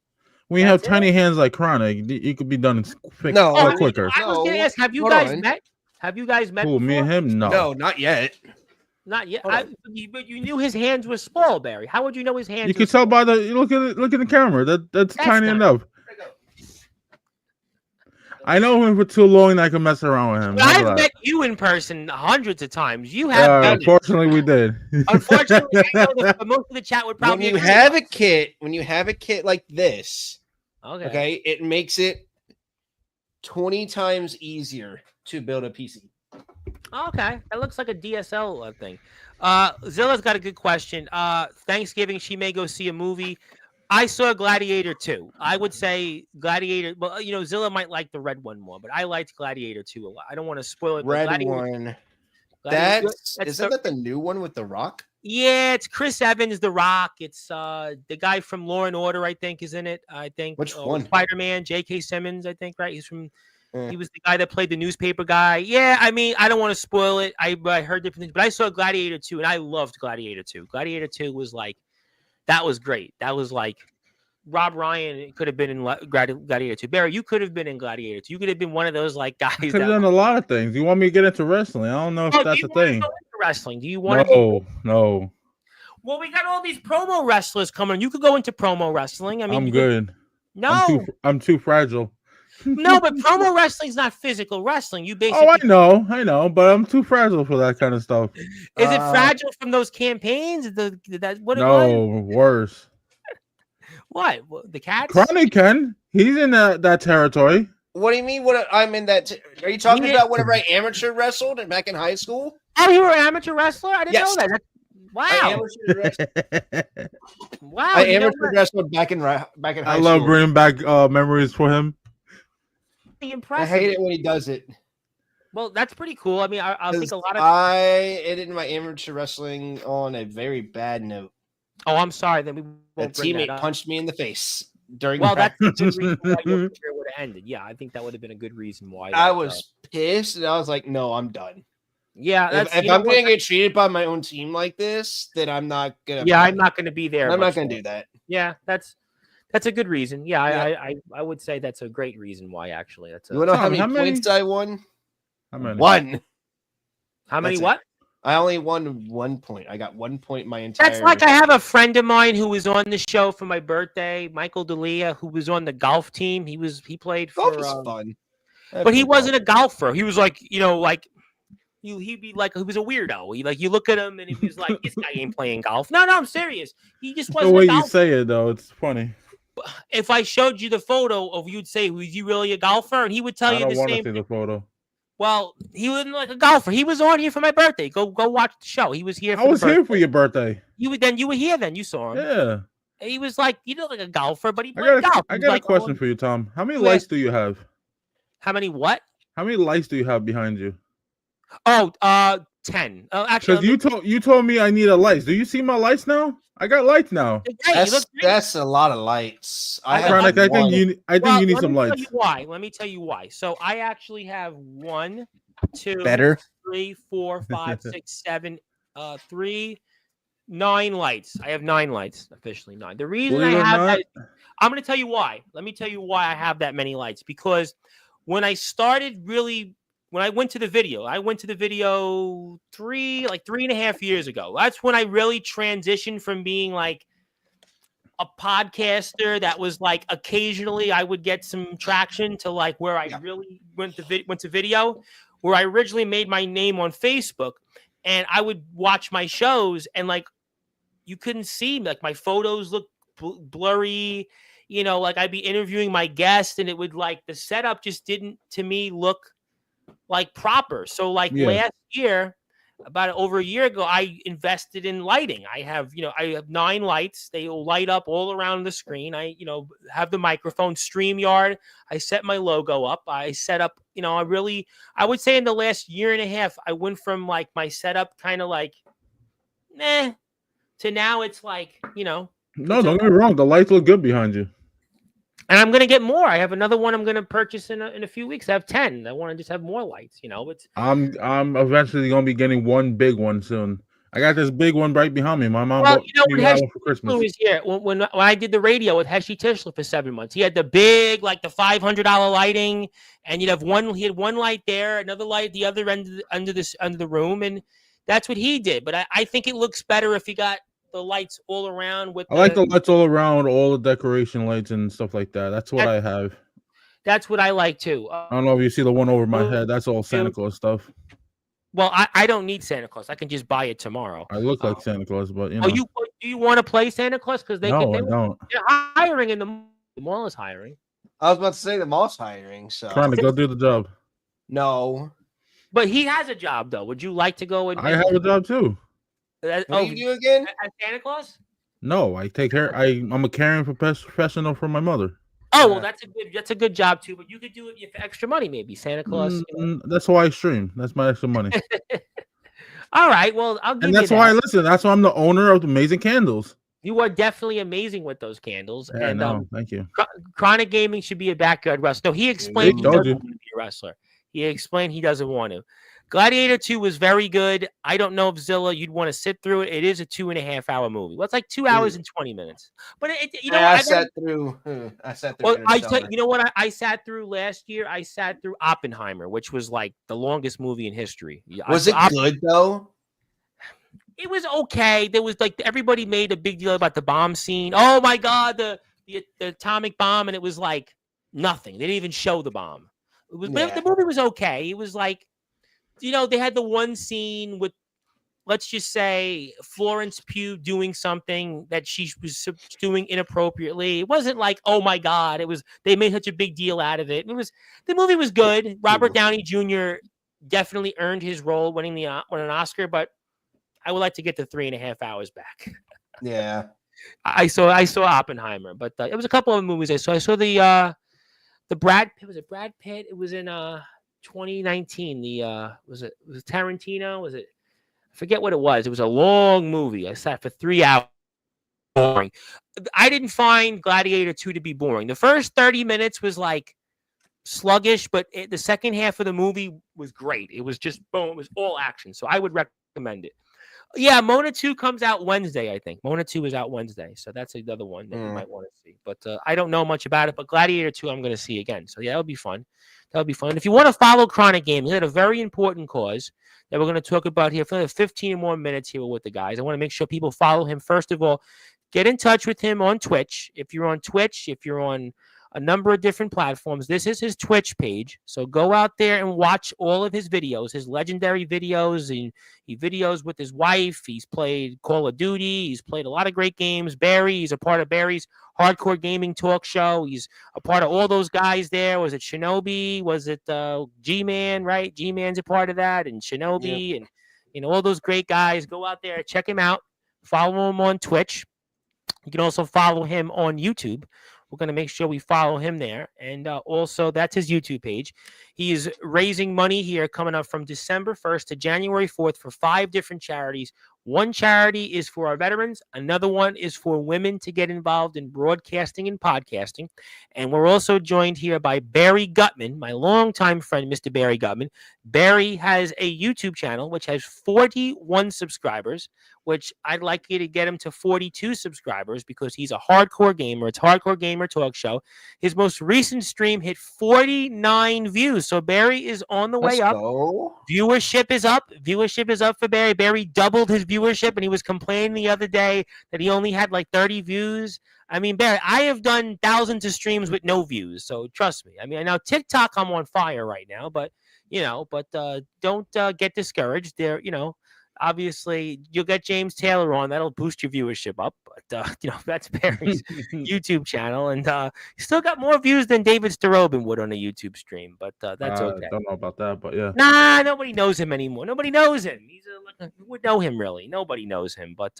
When you have tiny hands like Chronic, you could be done quicker. I was gonna ask, have you guys met? Have you guys met? Who, me and him? No, not yet. Not yet. But you knew his hands were small, Barry. How would you know his hands? You could tell by the look at the camera. That's tiny enough. I know him for too long, and I can mess around with him. I've met you in person hundreds of times. You have. Unfortunately, we did. Unfortunately, I know that most of the chat would probably. When you have a kit like this, okay, it makes it 20 times easier to build a PC. Okay, that looks like a DSL thing. Zilla's got a good question. Thanksgiving, she may go see a movie. I saw Gladiator 2. I would say Gladiator. Well, Zilla might like the red one more, but I liked Gladiator 2 a lot. I don't want to spoil it. Red one. Isn't that the new one with The Rock? Yeah, it's Chris Evans, The Rock. It's the guy from Law and Order, I think, is in it. I think. Which one? Spider-Man, J.K. Simmons, I think, right? He's from. He was the guy that played the newspaper guy. Yeah, I mean, I don't want to spoil it. I heard different things, but I saw Gladiator 2, and I loved Gladiator 2. Gladiator 2 was like, that was great. That was like, Rob Ryan could have been in Gladiator 2. Barry, you could have been in Gladiator 2. You could have been one of those like guys. I could have done a lot of things. You want me to get into wrestling? I don't know if that's a thing. Go into wrestling? Do you want to? No. Well, we got all these promo wrestlers coming. You could go into promo wrestling. I mean, I'm good. No, I'm too fragile. No, but promo wrestling is not physical wrestling. You basically. Oh, I know, but I'm too fragile for that kind of stuff. Is it fragile from those campaigns? What? No, worse. What? The Cats? Chronic Ken. He's in that territory. What do you mean? I'm in that? Are you talking about whenever I amateur wrestled and back in high school? Oh, you were an amateur wrestler? I didn't know that. Wow. Wow. I amateur wrestled back in high school. I love bringing back memories for him. Impressive. I hate it when he does it. Well, that's pretty cool. I mean, I think a lot of I ended my amateur wrestling on a very bad note. Oh, I'm sorry. Then we won't a teammate punched me in the face during. Well, that's the reason why your career would have ended. Yeah, I think that would have been a good reason why. I was pissed, and I was like, "No, I'm done." Yeah, if I'm going to get treated by my own team like this, then I'm not gonna. Yeah, I'm not going to be there. I'm not going to do that. Yeah, that's a good reason. Yeah, I would say that's a great reason why. Actually, that's. You want to know how many points I won? How many? One. How many? What? I only won 1 point. I got 1 point my entire. That's like I have a friend of mine who was on the show for my birthday, Michael D'Elia, who was on the golf team. He played for. Golf is fun. But he wasn't a golfer. He was like, he'd be like, he was a weirdo. You look at him and he was like, this guy ain't playing golf. No, I'm serious. He just wasn't. The way a golfer. You say it though, it's funny. If I showed you the photo of, you'd say, was you really a golfer? And he would tell you the same. I don't want to see the photo. Well, he wasn't like a golfer. He was on here for my birthday. Go watch the show. He was here. I was here for your birthday. You were here then. You saw him. Yeah. He was like, like a golfer, but he played golf. I got a question for you, Tom. How many lights do you have? How many what? How many lights do you have behind you? Oh, 10. Actually, you told me I need a light. Do you see my lights now? I got lights now. That's a lot of lights. I think you need some lights. Let me tell you why. So I actually have 1, 2, better 3, 4, 5, 6, 7, 9 lights. I have 9 lights, officially 9. The reason I have that, I'm going to tell you why. Let me tell you why I have that many lights. Because when I started when I went to the video 3.5 years ago. That's when I really transitioned from being like a podcaster that was like occasionally I would get some traction to like where I really went to video, where I originally made my name on Facebook, and I would watch my shows and like you couldn't see me. Like my photos look blurry, like I'd be interviewing my guest and it would like the setup just didn't to me look like proper. So like last year about over a year ago, I invested in lighting. I have 9 lights. They will light up all around the screen. I, have the microphone, StreamYard. I set my logo up. I set up, I would say in the last year and a half, I went from like my setup kind of like, to now it's like, No, don't get me wrong. The lights look good behind you. And I'm gonna get more. I have another one I'm gonna purchase in a few weeks. I have 10. I want to just have more lights. It's I'm eventually gonna be getting one big one soon. I got this big one right behind me. My mom bought me that one for Christmas. Was here when I did the radio with Heshy Tischler for 7 months. He had the big, like the $500 lighting, and you'd have one. He had one light there, another light at the other end under the room, and that's what he did. But I think it looks better if you got the lights all around. I like the lights all around, all the decoration lights and stuff like that. That's what I have. That's what I like too. I don't know if you see the one over my head. That's all Santa Claus stuff. Well, I don't need Santa Claus. I can just buy it tomorrow. I look like Santa Claus, but do you want to play Santa Claus? Because I don't. They're hiring in the mall is hiring. I was about to say the mall's hiring. So trying to go do the job. No, but he has a job though. Would you like to go? I have a job too. What do you do again? As Santa Claus? No, I take care. I'm a caring professional for my mother. Oh well, that's a good job too. But you could do it for extra money, maybe Santa Claus. That's why I stream. That's my extra money. All right. Well, I'll give you that. And that's why I listen. That's why I'm the owner of Amazing Candles. You are definitely amazing with those candles. Yeah, and thank you. Chronic Gaming should be a backyard wrestler. No, he explained he doesn't want to be a wrestler. He explained he doesn't want to. Gladiator 2 was very good. I don't know if Zilla, you'd want to sit through it. It is a 2.5-hour movie. Well, it's like 2 hours and 20 minutes. But I sat through. Well, you know what? I sat through last year. I sat through Oppenheimer, which was like the longest movie in history. Was it good though? It was okay. There was like everybody made a big deal about the bomb scene. Oh my God, the atomic bomb, and it was like nothing. They didn't even show the bomb. But the movie was okay. It was like, they had the one scene with, let's just say, Florence Pugh doing something that she was doing inappropriately. It wasn't like, oh my God, they made such a big deal out of it. The movie was good. Robert Downey Jr. definitely earned his role, winning an Oscar, but I would like to get the 3.5 hours back. Yeah. I saw Oppenheimer, but it was a couple of movies I saw. I saw the Brad Pitt. Was it Brad Pitt? It was in 2019. Was it Tarantino? Was it? I forget what it was. It was a long movie. I sat for 3 hours. Boring. I didn't find Gladiator 2 to be boring. The first 30 minutes was like sluggish, but the second half of the movie was great. It was just boom. It was all action. So I would recommend it. Yeah, Mona 2 comes out Wednesday, I think. Mona 2 is out Wednesday, so that's another one that you might want to see. But I don't know much about it, but Gladiator 2 I'm going to see again. So yeah, that'll be fun. That'll be fun. If you want to follow Chronic Gaming, he had a very important cause that we're going to talk about here for 15 more minutes here with the guys. I want to make sure people follow him. First of all, get in touch with him on Twitch. If you're on Twitch, if you're on a number of different platforms, this is his Twitch page. So go out there and watch all of his videos, his legendary videos. He videos with his wife. He's played Call of Duty. He's played a lot of great games. Barry, he's a part of Barry's Hardcore Gaming Talk Show. He's a part of all those guys there. Was it Shinobi? Was it G-Man, right? G-Man's a part of that, and Shinobi, and all those great guys. Go out there, check him out. Follow him on Twitch. You can also follow him on YouTube. We're going to make sure we follow him there. And also, that's his YouTube page. He is raising money here coming up from December 1st to January 4th for 5 different charities. One charity is for our veterans. Another one is for women to get involved in broadcasting and podcasting. And we're also joined here by Barry Gutman, my longtime friend, Mr. Barry Gutman. Barry has a YouTube channel which has 41 subscribers, which I'd like you to get him to 42 subscribers because he's a hardcore gamer. It's Hardcore Gamer Talk Show. His most recent stream hit 49 views. So Barry is on the way up. Viewership is up. Viewership is up for Barry. Barry doubled his viewership, and he was complaining the other day that he only had like 30 views. I mean, Barry, I have done thousands of streams with no views, so trust me. I mean, I know TikTok, I'm on fire right now, but don't get discouraged. There, obviously, you'll get James Taylor on. That'll boost your viewership up. But, that's Barry's YouTube channel. And he's still got more views than David Starobin would on a YouTube stream. But that's okay. I don't know about that, but yeah. Nah, nobody knows him anymore. Nobody knows him. He's who would know him really? Nobody knows him. But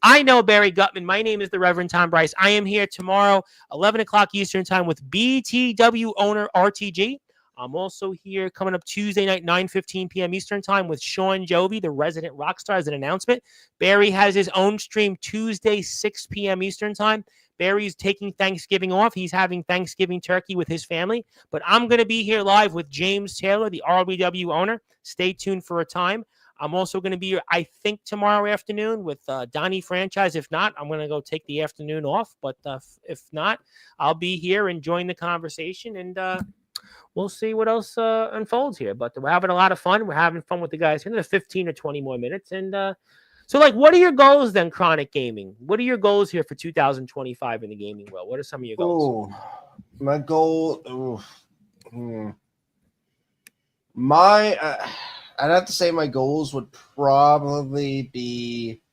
I know Barry Gutman. My name is the Reverend Tom Bryce. I am here tomorrow, 11 o'clock Eastern time with BTW owner RTG. I'm also here coming up Tuesday night, 9:15 p.m. Eastern time with Sean Jovi, the resident rock star, as an announcement. Barry has his own stream Tuesday, 6 p.m. Eastern time. Barry's taking Thanksgiving off. He's having Thanksgiving turkey with his family. But I'm going to be here live with James Taylor, the RBW owner. Stay tuned for a time. I'm also going to be here, I think, tomorrow afternoon with Donnie Franchise. If not, I'm going to go take the afternoon off. But if not, I'll be here and join the conversation. And we'll see what else unfolds here. But we're having a lot of fun. We're having fun with the guys here. Another 15 or 20 more minutes. And so, like, what are your goals then, Chronic Gaming? What are your goals here for 2025 in the gaming world? What are some of your goals? My goal, I'd have to say my goals would probably be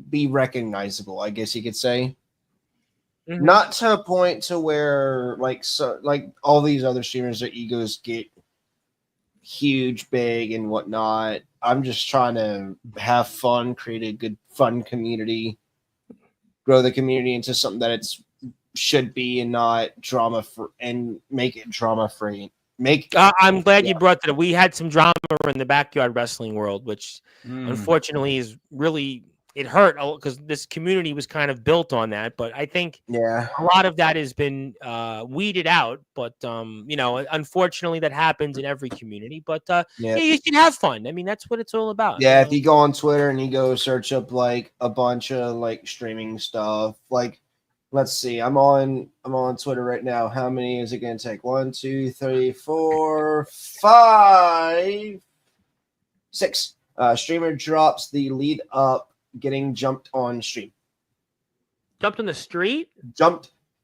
recognizable, I guess you could say. Mm-hmm. Not to a point to where like all these other streamers, their egos get huge, big, and whatnot. I'm just trying to have fun, create a good, fun community, grow the community into something that it should be, and not drama for, and make it drama free. I'm glad you brought that up. We had some drama in the backyard wrestling world, which unfortunately is really, it hurt because this community was kind of built on that. But I think a lot of that has been weeded out. But, unfortunately that happens in every community. But you should have fun. I mean, that's what it's all about. Yeah, if you go on Twitter and you go search up like a bunch of like streaming stuff, like let's see, I'm on Twitter right now. How many is it going to take? 1, 2, 3, 4, 5, 6. Streamer drops the lead up. Getting jumped on stream. Jumped on the street?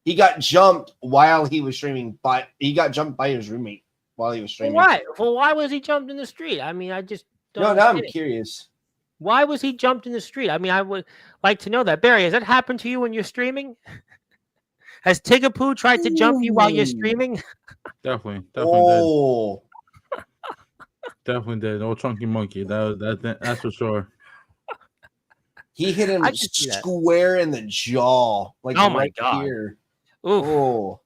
He got jumped while he was streaming. He got jumped by his roommate while he was streaming. Why? Well, why was he jumped in the street? I mean, I just don't. Now I'm curious. Why was he jumped in the street? I mean, I would like to know that. Barry, has that happened to you when you're streaming? Has Tigapoo tried to jump you while you're streaming? Definitely did. Definitely did. Old Chunky Monkey. That's for sure. He hit him square in the jaw. Like, oh my God. Here. Oh.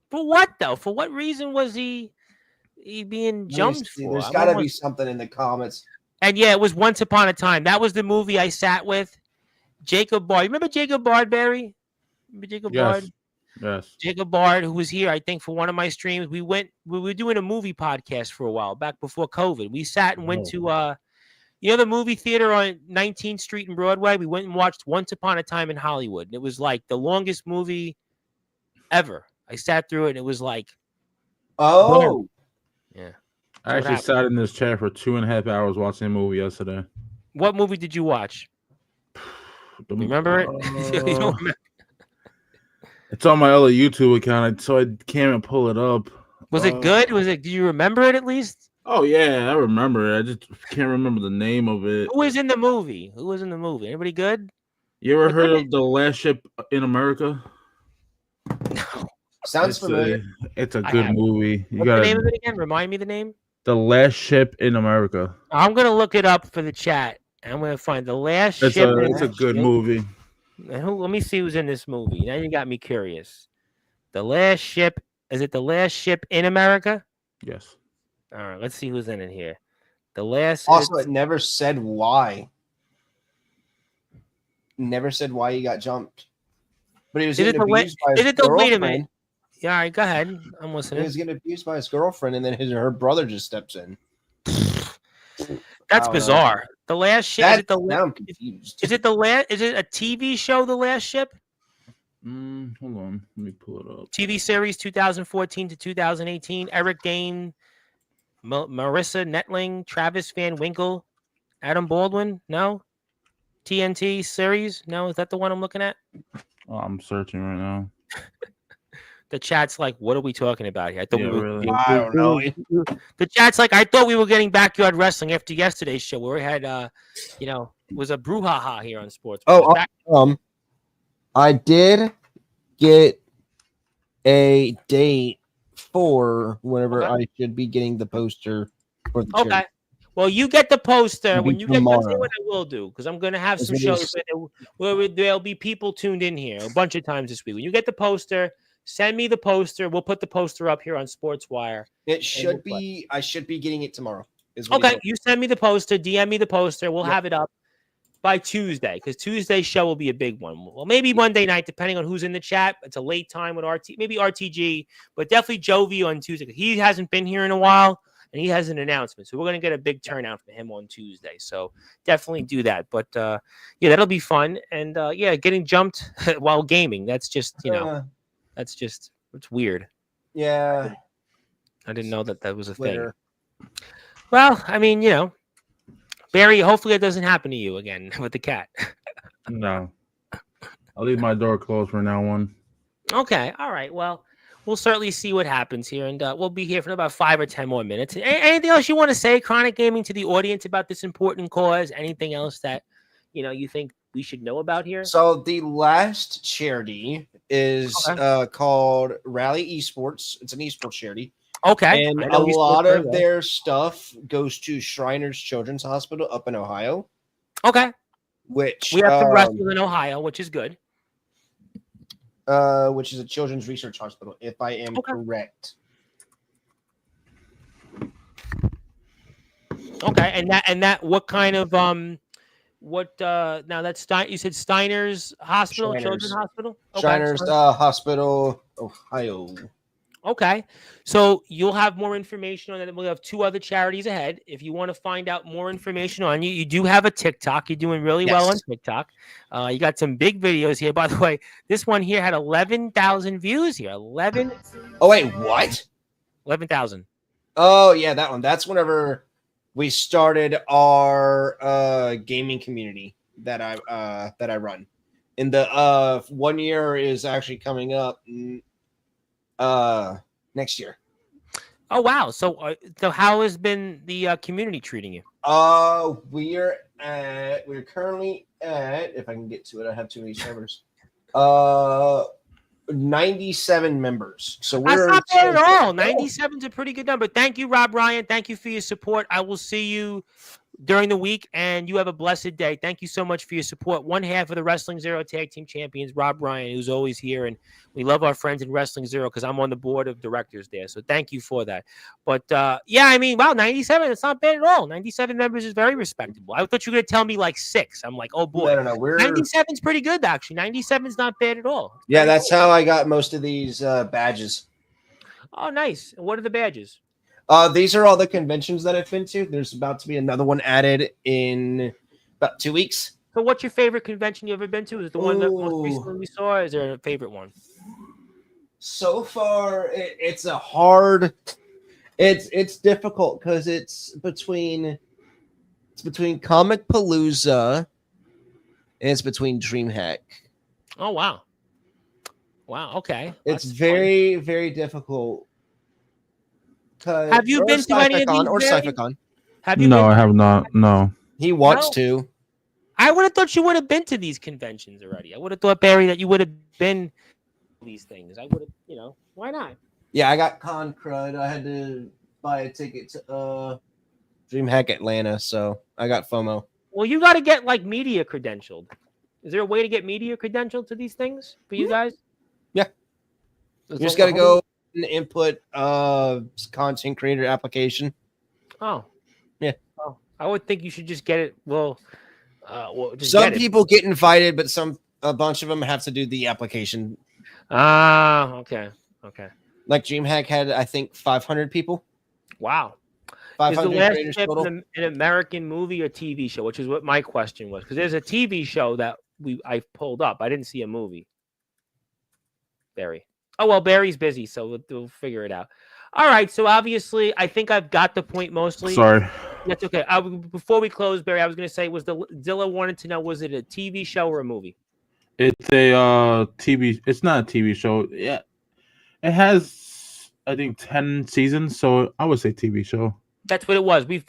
For what though? For what reason was he being jumped for? There's got to be something in the comments. And yeah, it was Once Upon a Time. That was the movie I sat with. Jacob Bard. You remember Jacob Bard, Barry? Remember Jacob Bard? Yes. Jacob Bard, who was here, I think, for one of my streams. We were doing a movie podcast for a while back before COVID. We sat and went to the movie theater on 19th Street and Broadway. We went and watched Once Upon a Time in Hollywood. And it was like the longest movie ever. I sat through it and it was like, oh, yeah. I actually sat in this chair for 2.5 hours watching a movie yesterday. What movie did you watch? Remember it? You don't remember? It's on my other YouTube account, so I can't even pull it up. Was it good? Do you remember it at least? Oh yeah, I remember it. I just can't remember the name of it. Who was in the movie? Anybody good? You ever heard of The Last Ship in America? No. Sounds familiar. It's a good movie. What's the name of it again? Remind me the name. The Last Ship in America. I'm gonna look it up for the chat. I'm gonna find The Last Ship. It's a good movie. Let me see who's in this movie. Now you got me curious. The Last Ship. Is it The Last Ship in America? Yes. All right, let's see who's in it here. The last. Also, it never said why. Never said why he got jumped. But he was getting abused by his girlfriend. Wait a minute. Yeah, all right, go ahead. I'm listening. He was getting abused by his girlfriend, and then her brother just steps in. That's bizarre. The Last Ship. Now I'm confused. Is it a TV show? The Last Ship. Hold on, let me pull it up. TV series 2014 to 2018. Eric Dane. Marissa Netling, Travis Van Winkle, Adam Baldwin. No, TNT series. No, is that the one I'm looking at? Oh, I'm searching right now. The chat's like, what are we talking about here? I don't know. The chat's like, I thought we were getting backyard wrestling after yesterday's show where we had, was a brouhaha here on sports. I did get a date for whenever I should be getting the poster for the charity. Well, you get the poster It'll when be you get. I'll tell you tomorrow. what I will do because I'm going to have As some it shows is- where there'll be people tuned in here a bunch of times this week. When you get the poster, send me the poster. We'll put the poster up here on Sportswire. It should be. I should be getting it tomorrow. Is what he Okay, told me. you send me the poster. DM me the poster. We'll Yep. have it up by Tuesday because Tuesday's show will be a big one. Well, maybe Monday night, depending on who's in the chat. It's a late time with maybe RTG, but definitely Jovi on Tuesday. He hasn't been here in a while, and he has an announcement. So we're going to get a big turnout for him on Tuesday. So definitely do that. But yeah, that'll be fun. And yeah, getting jumped while gaming. That's just, it's weird. Yeah. I didn't know that was a Twitter. thing. Well, I mean, Barry, hopefully it doesn't happen to you again with the cat. No. I'll leave my door closed from now on. Okay. All right. Well, we'll certainly see what happens here, and we'll be here for about 5 or 10 more minutes. Anything else you want to say, Chronic Gaming, to the audience about this important cause? Anything else that you think we should know about here? So the last charity is called Rally Esports. It's an esports charity. Okay. And a lot of their stuff goes to Shriners Children's Hospital up in Ohio. Okay. Which we have some wrestlers in Ohio, which is good. Which is a children's research hospital, if I am correct. Okay, and that what kind of now that's you said Steiner's Hospital, Children's Hospital? Okay. Shriners Hospital, Ohio. Okay, so you'll have more information on that. We'll have 2 other charities ahead. If you want to find out more information on you do have a TikTok. You're doing really well on TikTok. You got some big videos here. By the way, this one here had 11,000 views here. 11. Oh wait, what? 11,000. Oh yeah, that one. That's whenever we started our gaming community that I run. And the 1 year is actually coming up. Next year. Oh wow! So how has been the community treating you? We're currently at, if I can get to it, I have too many servers. 97 members. So that's not bad at all. 97 is a pretty good number. Thank you, Rob Ryan. Thank you for your support. I will see you during the week, and you have a blessed day. Thank you so much for your support. One half of the Wrestling Zero Tag Team Champions, Rob Ryan, who's always here, and we love our friends in Wrestling Zero because I'm on the board of directors there. So thank you for that. But yeah, I mean, wow, 97, it's not bad at all. 97 members is very respectable. I thought you were going to tell me like 6. I'm like, oh boy. No. 97 is pretty good, actually. 97 is not bad at all. Yeah, that's how I got most of these badges. Oh, nice. And what are the badges? These are all the conventions that I've been to. There's about to be another one added in about 2 weeks. So what's your favorite convention you ever been to? Is it the one that most recently we saw? Or is there a favorite one? So far, it's a hard. It's difficult because it's between Comic Palooza and it's between DreamHack. Oh wow! Okay, it's very very difficult. Have you been to any of these? Or Cyphicon? Have you? No, I have not. No. He wants to. I would have thought you would have been to these conventions already. I would have thought, Barry, that you would have been to these things. I would have, why not? Yeah, I got con crud. I had to buy a ticket to DreamHack Atlanta, so I got FOMO. Well, you got to get like media credentialed. Is there a way to get media credentialed to these things for you guys? Yeah. You just got to go and input content creator application. Oh. Yeah. Oh, I would think you should just get it. Well, just some people get invited, but a bunch of them have to do the application. Ah, okay. Like DreamHack had, I think, 500 people. Wow. 500 is the last creators step total. an American movie or TV show, which is what my question was, because there's a TV show that I pulled up. I didn't see a movie. Barry. Oh well, Barry's busy, so we'll figure it out. All right. So obviously, I think I've got the point mostly. Sorry. That's okay. Before we close, Barry, I was going to say, Zilla wanted to know, was it a TV show or a movie? It's a TV. It's not a TV show. Yeah, it has, I think, 10 seasons. So I would say TV show. That's what it was. If you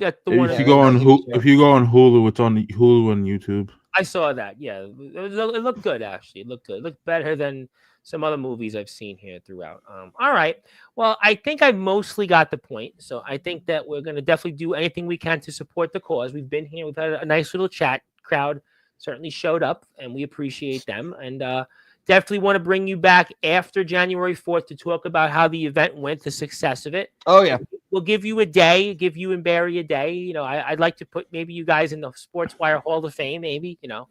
go on Hulu, it's on Hulu and YouTube. I saw that. Yeah, it looked good actually. It looked good. It looked better than some other movies I've seen here throughout. All right. Well, I think I mostly got the point. So I think that we're going to definitely do anything we can to support the cause. We've been here. We've had a nice little chat. Crowd certainly showed up, and we appreciate them. And definitely want to bring you back after January 4th to talk about how the event went, the success of it. Oh, yeah. We'll give you a day, give you and Barry a day. You know, I'd like to put maybe you guys in the Sportswire Hall of Fame, maybe, you know.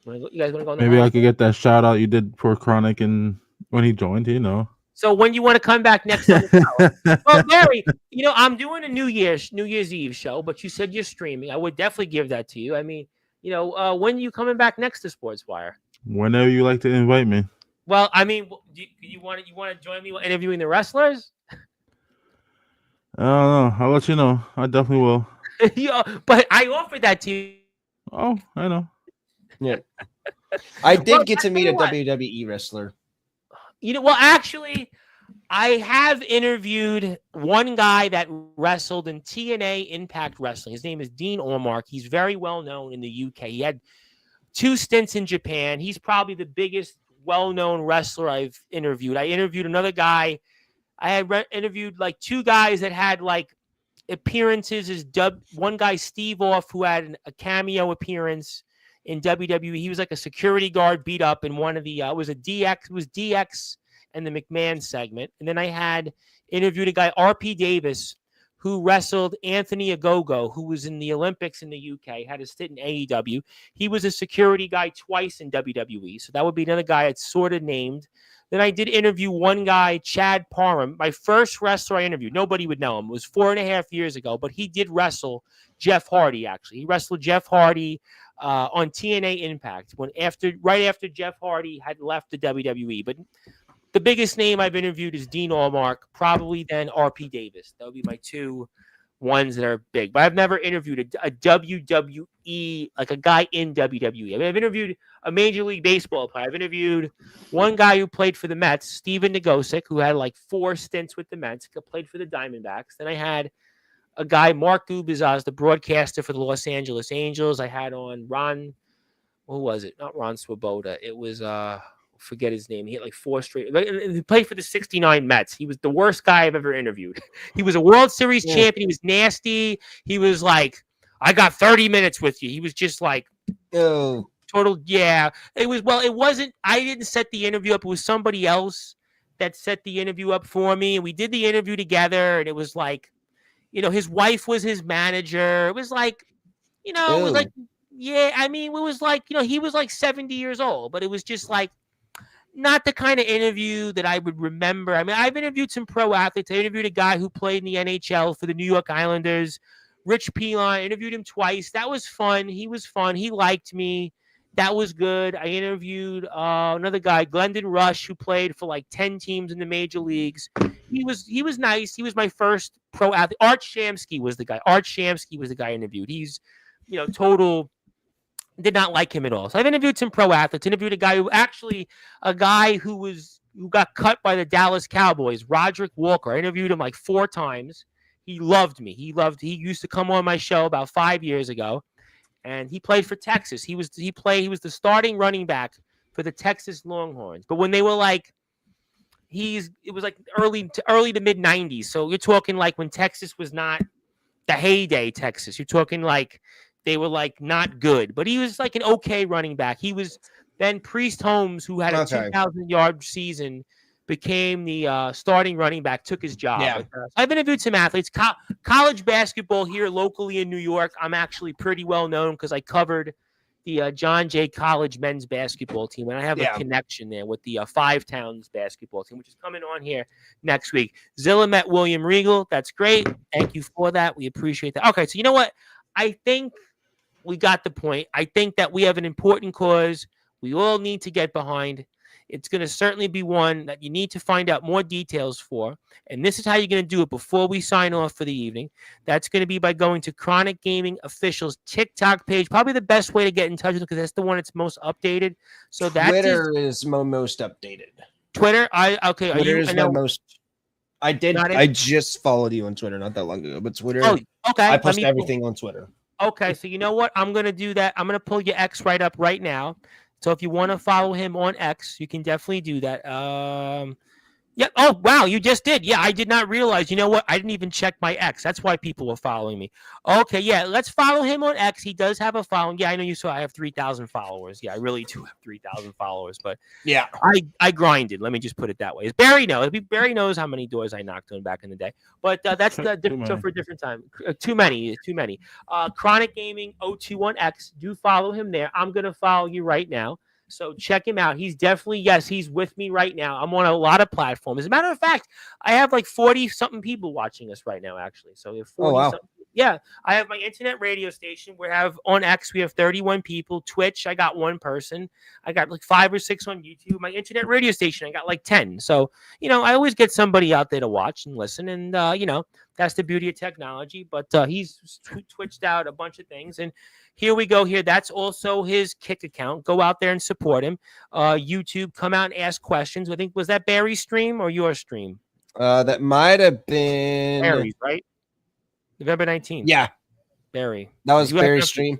You guys want to go in the Maybe Hall? I could get that shout out you did for Chronic and when he joined, you know. So when you want to come back next on the show? Well, Barry, you know, I'm doing a New Year's Eve show, but you said you're streaming. I would definitely give that to you. I mean, you know, when are you coming back next to Sportswire? Whenever you like to invite me. Well, I mean, do you want to join me interviewing the wrestlers? I don't know. I'll let you know. I definitely will. Yeah, but I offered that to you. Oh, I know. Yeah. I did get to meet a WWE wrestler. You know, well, actually, I have interviewed one guy that wrestled in TNA Impact Wrestling. His name is Dean Ormark. He's very well known in the UK. He had 2 stints in Japan. He's probably the biggest well-known wrestler I've interviewed. I interviewed another guy. I had interviewed like 2 guys that had like appearances as one guy, Steve Off, who had a cameo appearance in WWE. He was like a security guard beat up in one of the it was DX and the McMahon segment. And then I had interviewed a guy, RP Davis, who wrestled Anthony Ogogo, who was in the Olympics in the UK, had a stint in AEW. He was a security guy twice in WWE. So that would be another guy that's sort of named. Then I did interview one guy, Chad Parham, my first wrestler I interviewed. Nobody would know him. It was 4.5 years ago, but he did wrestle Jeff Hardy, actually. He wrestled Jeff Hardy on TNA Impact right after Jeff Hardy had left the WWE. But the biggest name I've interviewed is Dean Allmark, probably then RP Davis. That would be my 2 ones that are big. But I've never interviewed a WWE, like a guy in WWE. I mean, I've interviewed a Major League Baseball player. I've interviewed one guy who played for the Mets, Steven Nagosic, who had like 4 stints with the Mets, played for the Diamondbacks. Then I had a guy, Mark Gubizas, the broadcaster for the Los Angeles Angels. I had on Ron, who was it? Not Ron Swoboda. It was forget his name. He had like 4 straight. He played for the '69 Mets. He was the worst guy I've ever interviewed. He was a World Series champion. He was nasty. He was like, I got 30 minutes with you. He was just like, total. Yeah. It was, well, it wasn't, I didn't set the interview up. It was somebody else that set the interview up for me. And we did the interview together. And it was like, you know, his wife was his manager. It was like, you know, it was like, yeah, I mean, it was like, you know, he was like 70 years old, but it was just like, not the kind of interview that I would remember. I mean, I've interviewed some pro athletes. I interviewed a guy who played in the NHL for the New York Islanders, Rich Pilon. I interviewed him twice. That was fun. He was fun. He liked me. That was good. I interviewed another guy, Glendon Rush, who played for like 10 teams in the major leagues. He was nice. He was my first pro athlete. Art Shamsky was the guy. I interviewed. He's, you know, total. Did not like him at all. So I've interviewed some pro athletes. Interviewed a guy who got cut by the Dallas Cowboys, Roderick Walker. I interviewed him like 4 times. He loved me. He used to come on my show about 5 years ago, and he played for Texas. He was the starting running back for the Texas Longhorns. But when they were like, it was like early to mid 90s. So you're talking like when Texas was not the heyday Texas. You're talking like they were like not good, but he was like an okay running back. He was then Priest Holmes, who had a 2,000-yard season, became the starting running back, took his job. Yeah. I've interviewed some athletes. College basketball here locally in New York, I'm actually pretty well known because I covered the John Jay College men's basketball team, and I have a connection there with the Five Towns basketball team, which is coming on here next week. Zilla met William Regal. That's great. Thank you for that. We appreciate that. Okay, so you know what? I think we got the point. I think that we have an important cause we all need to get behind. It's going to certainly be one that you need to find out more details for. And this is how you're going to do it before we sign off for the evening. That's going to be by going to Chronic Gaming Official's TikTok page. Probably the best way to get in touch with them because that's the one that's most updated. So that Twitter is most updated. Twitter? Twitter is my most. I just followed you on Twitter not that long ago, but Twitter. Oh, okay. I post everything on Twitter. Okay, so you know what? I'm gonna do that. I'm gonna pull your X right up right now. So if you want to follow him on X, you can definitely do that. Yeah. Oh, wow. You just did. Yeah, I did not realize. You know what? I didn't even check my X. That's why people were following me. Okay. Yeah. Let's follow him on X. He does have a following. Yeah, I know you saw I have 3,000 followers. Yeah, I really do have 3,000 followers. But yeah, I grinded. Let me just put it that way. Barry knows. Barry knows how many doors I knocked on back in the day. But that's the different for a different time. Too many. Chronic Gaming 021X. Do follow him there. I'm going to follow you right now. So check him out. He's definitely, yes, he's with me right now. I'm on a lot of platforms. As a matter of fact, I have like 40-something people watching us right now, actually. So we have 40-something. Yeah, I have my internet radio station. We have on X, we have 31 people. Twitch, I got 1 person. I got like 5 or 6 on YouTube. My internet radio station, I got like 10. So, I always get somebody out there to watch and listen. And, that's the beauty of technology. But he's twitched out a bunch of things. And here we go here. That's also his Kick account. Go out there and support him. YouTube, come out and ask questions. I think, was that Barry's stream or your stream? That might have been Barry's, right? November 19th. Yeah. Barry. That was Barry's stream.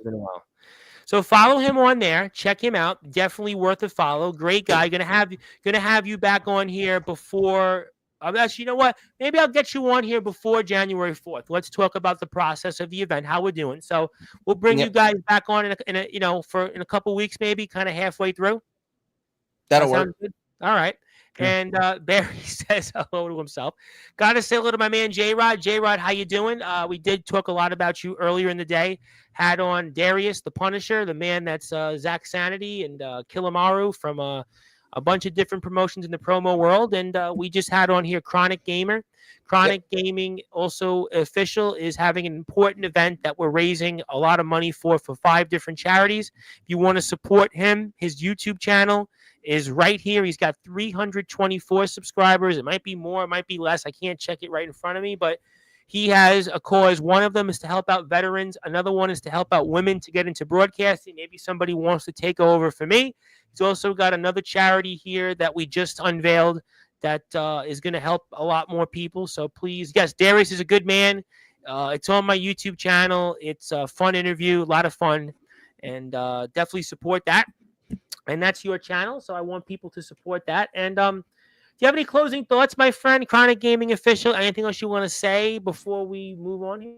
So follow him on there. Check him out. Definitely worth a follow. Great guy. Gonna have you back on here before. Actually, you know what? Maybe I'll get you on here before January 4th. Let's talk about the process of the event, how we're doing. So we'll bring you guys back on in a couple weeks, maybe kind of halfway through. That'll work. Good? All right. And Barry says hello to himself. Got to say hello to my man, J-Rod. J-Rod, how you doing? We did talk a lot about you earlier in the day. Had on Darius, the Punisher, the man that's Zach Sanity and Kilamaru from a bunch of different promotions in the promo world. And we just had on here Chronic Gamer. Chronic Gaming, also official, is having an important event that we're raising a lot of money for 5 different charities. If you want to support him, his YouTube channel is right here. He's got 324 subscribers. It might be more, it might be less. I can't check it right in front of me, but he has a cause. One of them is to help out veterans. Another one is to help out women to get into broadcasting. Maybe somebody wants to take over for me. He's also got another charity here that we just unveiled that is going to help a lot more people. So please, yes, Darius is a good man. It's on my YouTube channel. It's a fun interview, a lot of fun, and definitely support that. And that's your channel, so I want people to support that. And do you have any closing thoughts, my friend? Chronic Gaming Official, anything else you want to say before we move on here?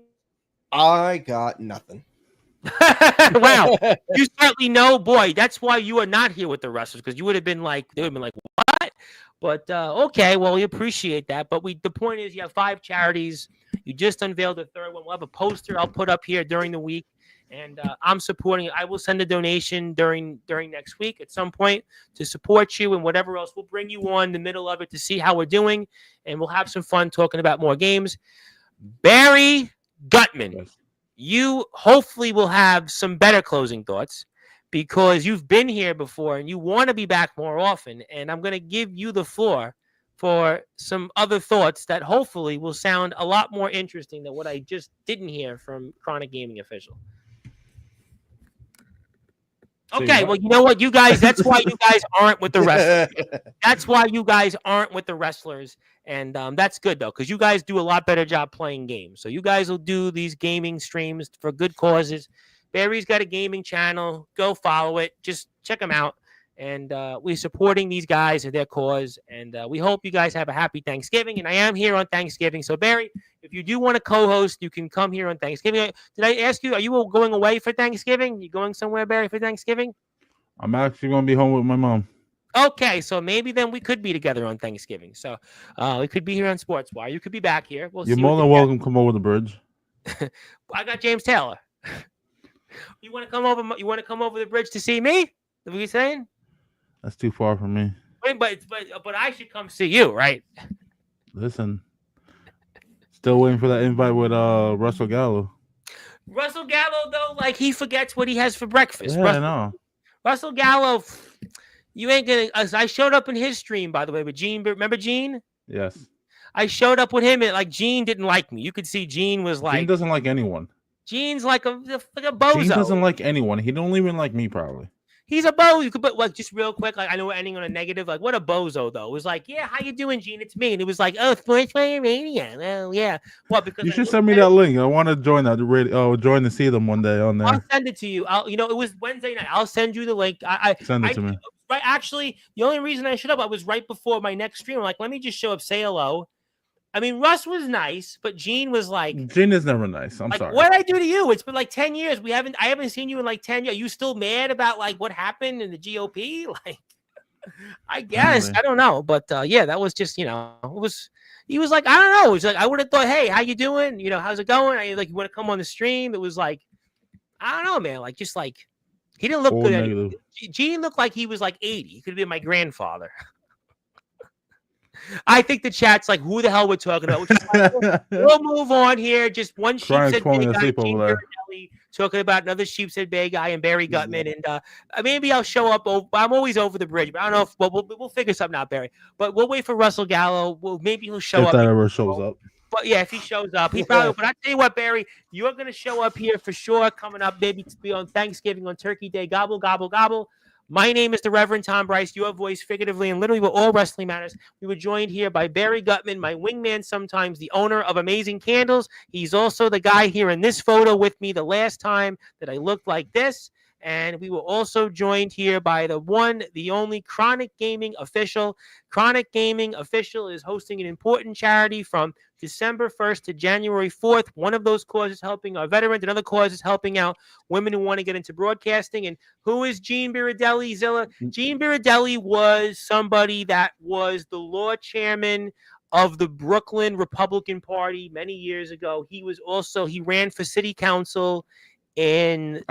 I got nothing. Wow. You certainly know, boy, that's why you are not here with the wrestlers, because you would have been like, they would have been like, what? But okay, well, we appreciate that. But the point is, you have 5 charities. You just unveiled the 3rd one. We'll have a poster I'll put up here during the week. And I'm supporting it. I will send a donation during next week at some point to support you and whatever else. We'll bring you on in the middle of it to see how we're doing, and we'll have some fun talking about more games. Barry Gutman, you hopefully will have some better closing thoughts because you've been here before and you want to be back more often. And I'm going to give you the floor for some other thoughts that hopefully will sound a lot more interesting than what I just didn't hear from Chronic Gaming Official. Okay, well, you know what, you guys, that's why you guys aren't with the wrestlers. That's why you guys aren't with the wrestlers. And that's good, though, because you guys do a lot better job playing games. So you guys will do these gaming streams for good causes. Barry's got a gaming channel. Go follow it. Just check them out. And we're supporting these guys and their cause. And we hope you guys have a happy Thanksgiving. And I am here on Thanksgiving. So, Barry, if you do want to co-host, you can come here on Thanksgiving. Did I ask you, are you going away for Thanksgiving? You going somewhere, Barry, for Thanksgiving? I'm actually going to be home with my mom. Okay, so maybe then we could be together on Thanksgiving. So we could be here on Sportswire. You could be back here. You're more than welcome to come over the bridge. I got James Taylor. You want to come over? You want to come over the bridge to see me? What are you saying? That's too far from me. Wait, but I should come see you, right? Listen, still waiting for that invite with Russell Gallo. Russell Gallo, though, like he forgets what he has for breakfast. Yeah, I know. Russell Gallo, you ain't gonna. I showed up in his stream, by the way, with Gene. Remember Gene? Yes. I showed up with him, and like Gene didn't like me. You could see Gene was like. Gene doesn't like anyone. Gene's like a bozo. Gene doesn't like anyone. He don't even like me, probably. He's a bozo. You could put like just real quick. Like I know we're ending on a negative. Like what a bozo though. It was like, yeah, how you doing, Gene? It's me. And it was like, oh, Sportswire Radio. Well, yeah. What? Because you should send me that link. I want to join that. Join to see them one day on there. I'll send it to you. It was Wednesday night. I'll send you the link. Send it to me. Right. Actually, the only reason I showed up, I was right before my next stream. I'm like, let me just show up, say hello. I mean, Russ was nice, but Gene was like, Gene is never nice. I'm sorry. What did I do to you? It's been like 10 years. I haven't seen you in like 10 years. Are you still mad about like what happened in the GOP? Like, I guess I don't know, but yeah, that was just he was like, I don't know. It was like I would have thought, hey, how you doing? How's it going? You want to come on the stream? It was like, I don't know, man. Like just like he didn't look good. Gene looked like he was like 80. He could have been my grandfather. I think the chat's like, who the hell we're talking about? We'll move on here. Just one sheepshead bay guy, talking about another sheepshead bay guy and Barry Gutman. And maybe I'll show up. I'm always over the bridge, but I don't know if we'll figure something out, Barry. But we'll wait for Russell Gallo. Maybe he'll show up. If that ever shows up. But yeah, if he shows up, he probably. But I tell you what, Barry, you're going to show up here for sure. Coming up, maybe to be on Thanksgiving on Turkey Day. Gobble, gobble, gobble. My name is the Reverend Tom Bryce, your voice figuratively and literally with all wrestling matters. We were joined here by Barry Gutman, my wingman sometimes, the owner of Amazing Candles. He's also the guy here in this photo with me the last time that I looked like this. And we were also joined here by the one, the only Chronic Gaming Official. Chronic Gaming Official is hosting an important charity from December 1st to January 4th. One of those causes helping our veterans. Another cause is helping out women who want to get into broadcasting. And who is Gene Biradelli, Zilla? Gene Biradelli was somebody that was the law chairman of the Brooklyn Republican Party many years ago. He ran for city council in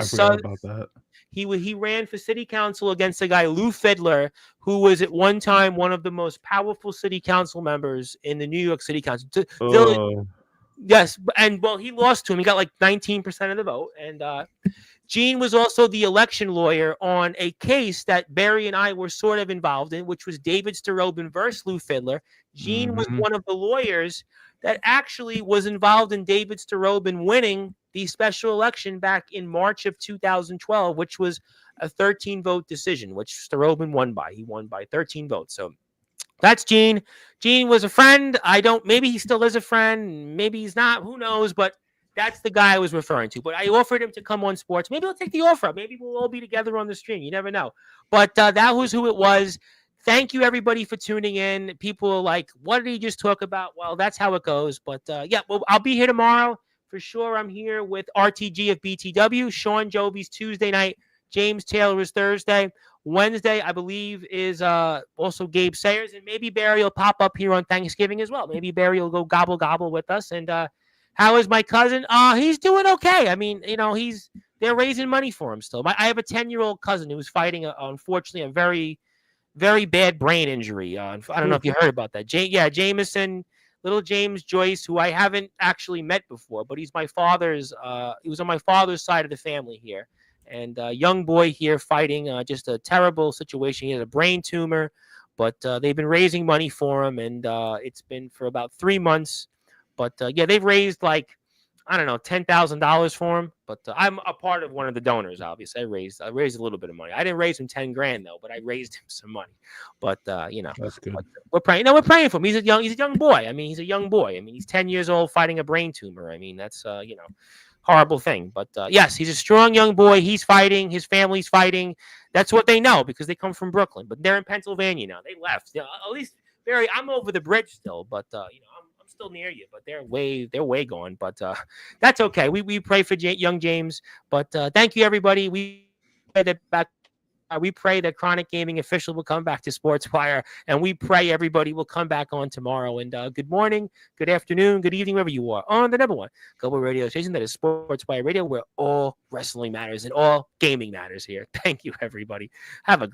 he ran for city council against a guy, Lou Fiddler, who was at one time one of the most powerful city council members in the New York City Council. Yes, and he lost to him. He got like 19% of the vote. And Gene was also the election lawyer on a case that Barry and I were sort of involved in, which was David Starobin versus Lou Fiddler. Gene was one of the lawyers that actually was involved in David Starobin winning the special election back in March of 2012, which was a 13-vote decision, which Starobin won by. He won by 13 votes. So that's Gene. Gene was a friend. Maybe he still is a friend. Maybe he's not. Who knows? But that's the guy I was referring to. But I offered him to come on sports. Maybe he'll take the offer up. Maybe we'll all be together on the stream. You never know. But that was who it was. Thank you, everybody, for tuning in. People are like, what did he just talk about? Well, that's how it goes. But, I'll be here tomorrow. For sure, I'm here with RTG of BTW. Sean Joby's Tuesday night. James Taylor is Thursday. Wednesday, I believe, is also Gabe Sayers. And maybe Barry will pop up here on Thanksgiving as well. Maybe Barry will go gobble, gobble with us. And how is my cousin? He's doing okay. I mean, they're raising money for him still. I have a 10-year-old cousin who's fighting, unfortunately, a very, very bad brain injury. I don't know if you heard about that. Jameson, little James Joyce, who I haven't actually met before, but he's my father's. He was on my father's side of the family here, and young boy here fighting just a terrible situation. He has a brain tumor, but they've been raising money for him, and it's been for about 3 months. But they've raised like, I don't know, $10,000 for him. But I'm a part of one of the donors, obviously. I raised a little bit of money. I didn't raise him $10,000 though, but I raised him some money. But that's good. We're praying. We're praying for him. He's a young boy. I mean, he's a young boy. I mean, he's 10 years old fighting a brain tumor. I mean, that's horrible thing. But yes, he's a strong young boy. He's fighting. His family's fighting. That's what they know because they come from Brooklyn. But they're in Pennsylvania now. They left. At least Barry, I'm over the bridge still. But I'm still near you. But they're way gone. But that's okay. We pray for young James. But thank you everybody. We pray that Chronic Gaming Official will come back to Sportswire, and we pray everybody will come back on tomorrow. And good morning, good afternoon, good evening, wherever you are, on the number one global radio station that is Sportswire Radio, where all wrestling matters and all gaming matters here. Thank you, everybody. Have a